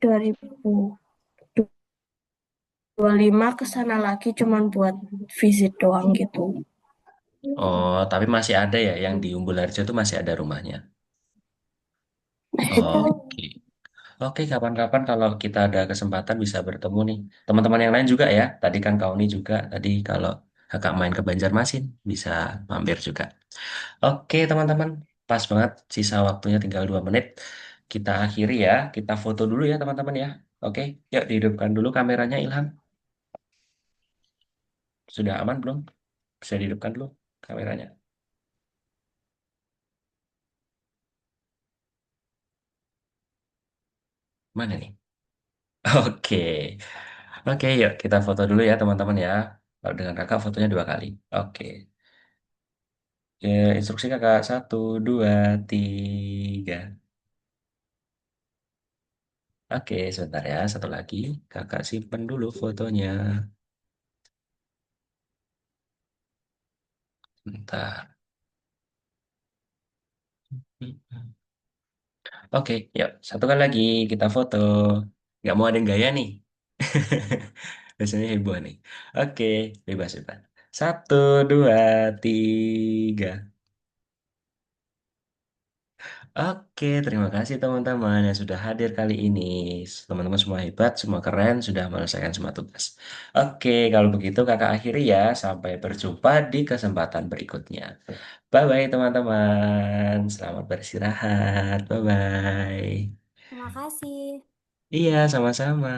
2025 ke sana lagi cuman buat visit doang gitu. Oh, tapi masih ada ya yang di Umbul Harjo itu masih ada rumahnya. Itu Oke. Oke, kapan-kapan kalau kita ada kesempatan bisa bertemu nih. Teman-teman yang lain juga ya. Tadi kan kau nih juga. Tadi kalau kakak main ke Banjarmasin, bisa mampir juga. Oke teman-teman, pas banget sisa waktunya tinggal 2 menit. Kita akhiri ya, kita foto dulu ya teman-teman ya. Oke, yuk dihidupkan dulu kameranya Ilham. Sudah aman belum? Bisa dihidupkan dulu kameranya. Mana nih? Oke, oke yuk kita foto dulu ya teman-teman ya. Kalau dengan kakak fotonya 2 kali. Oke, ya, instruksi kakak 1, 2, 3. Oke, sebentar ya, satu lagi. Kakak simpen dulu fotonya. Bentar. Oke, yuk. Satu kali lagi kita foto. Nggak mau ada yang gaya nih. Biasanya heboh nih. Oke, bebas-bebas. 1, 2, 3. Oke, terima kasih teman-teman yang sudah hadir kali ini. Teman-teman semua hebat, semua keren, sudah menyelesaikan semua tugas. Oke, kalau begitu kakak akhiri ya. Sampai berjumpa di kesempatan berikutnya. Bye-bye teman-teman. Selamat beristirahat. Bye-bye. Terima kasih. Iya, sama-sama.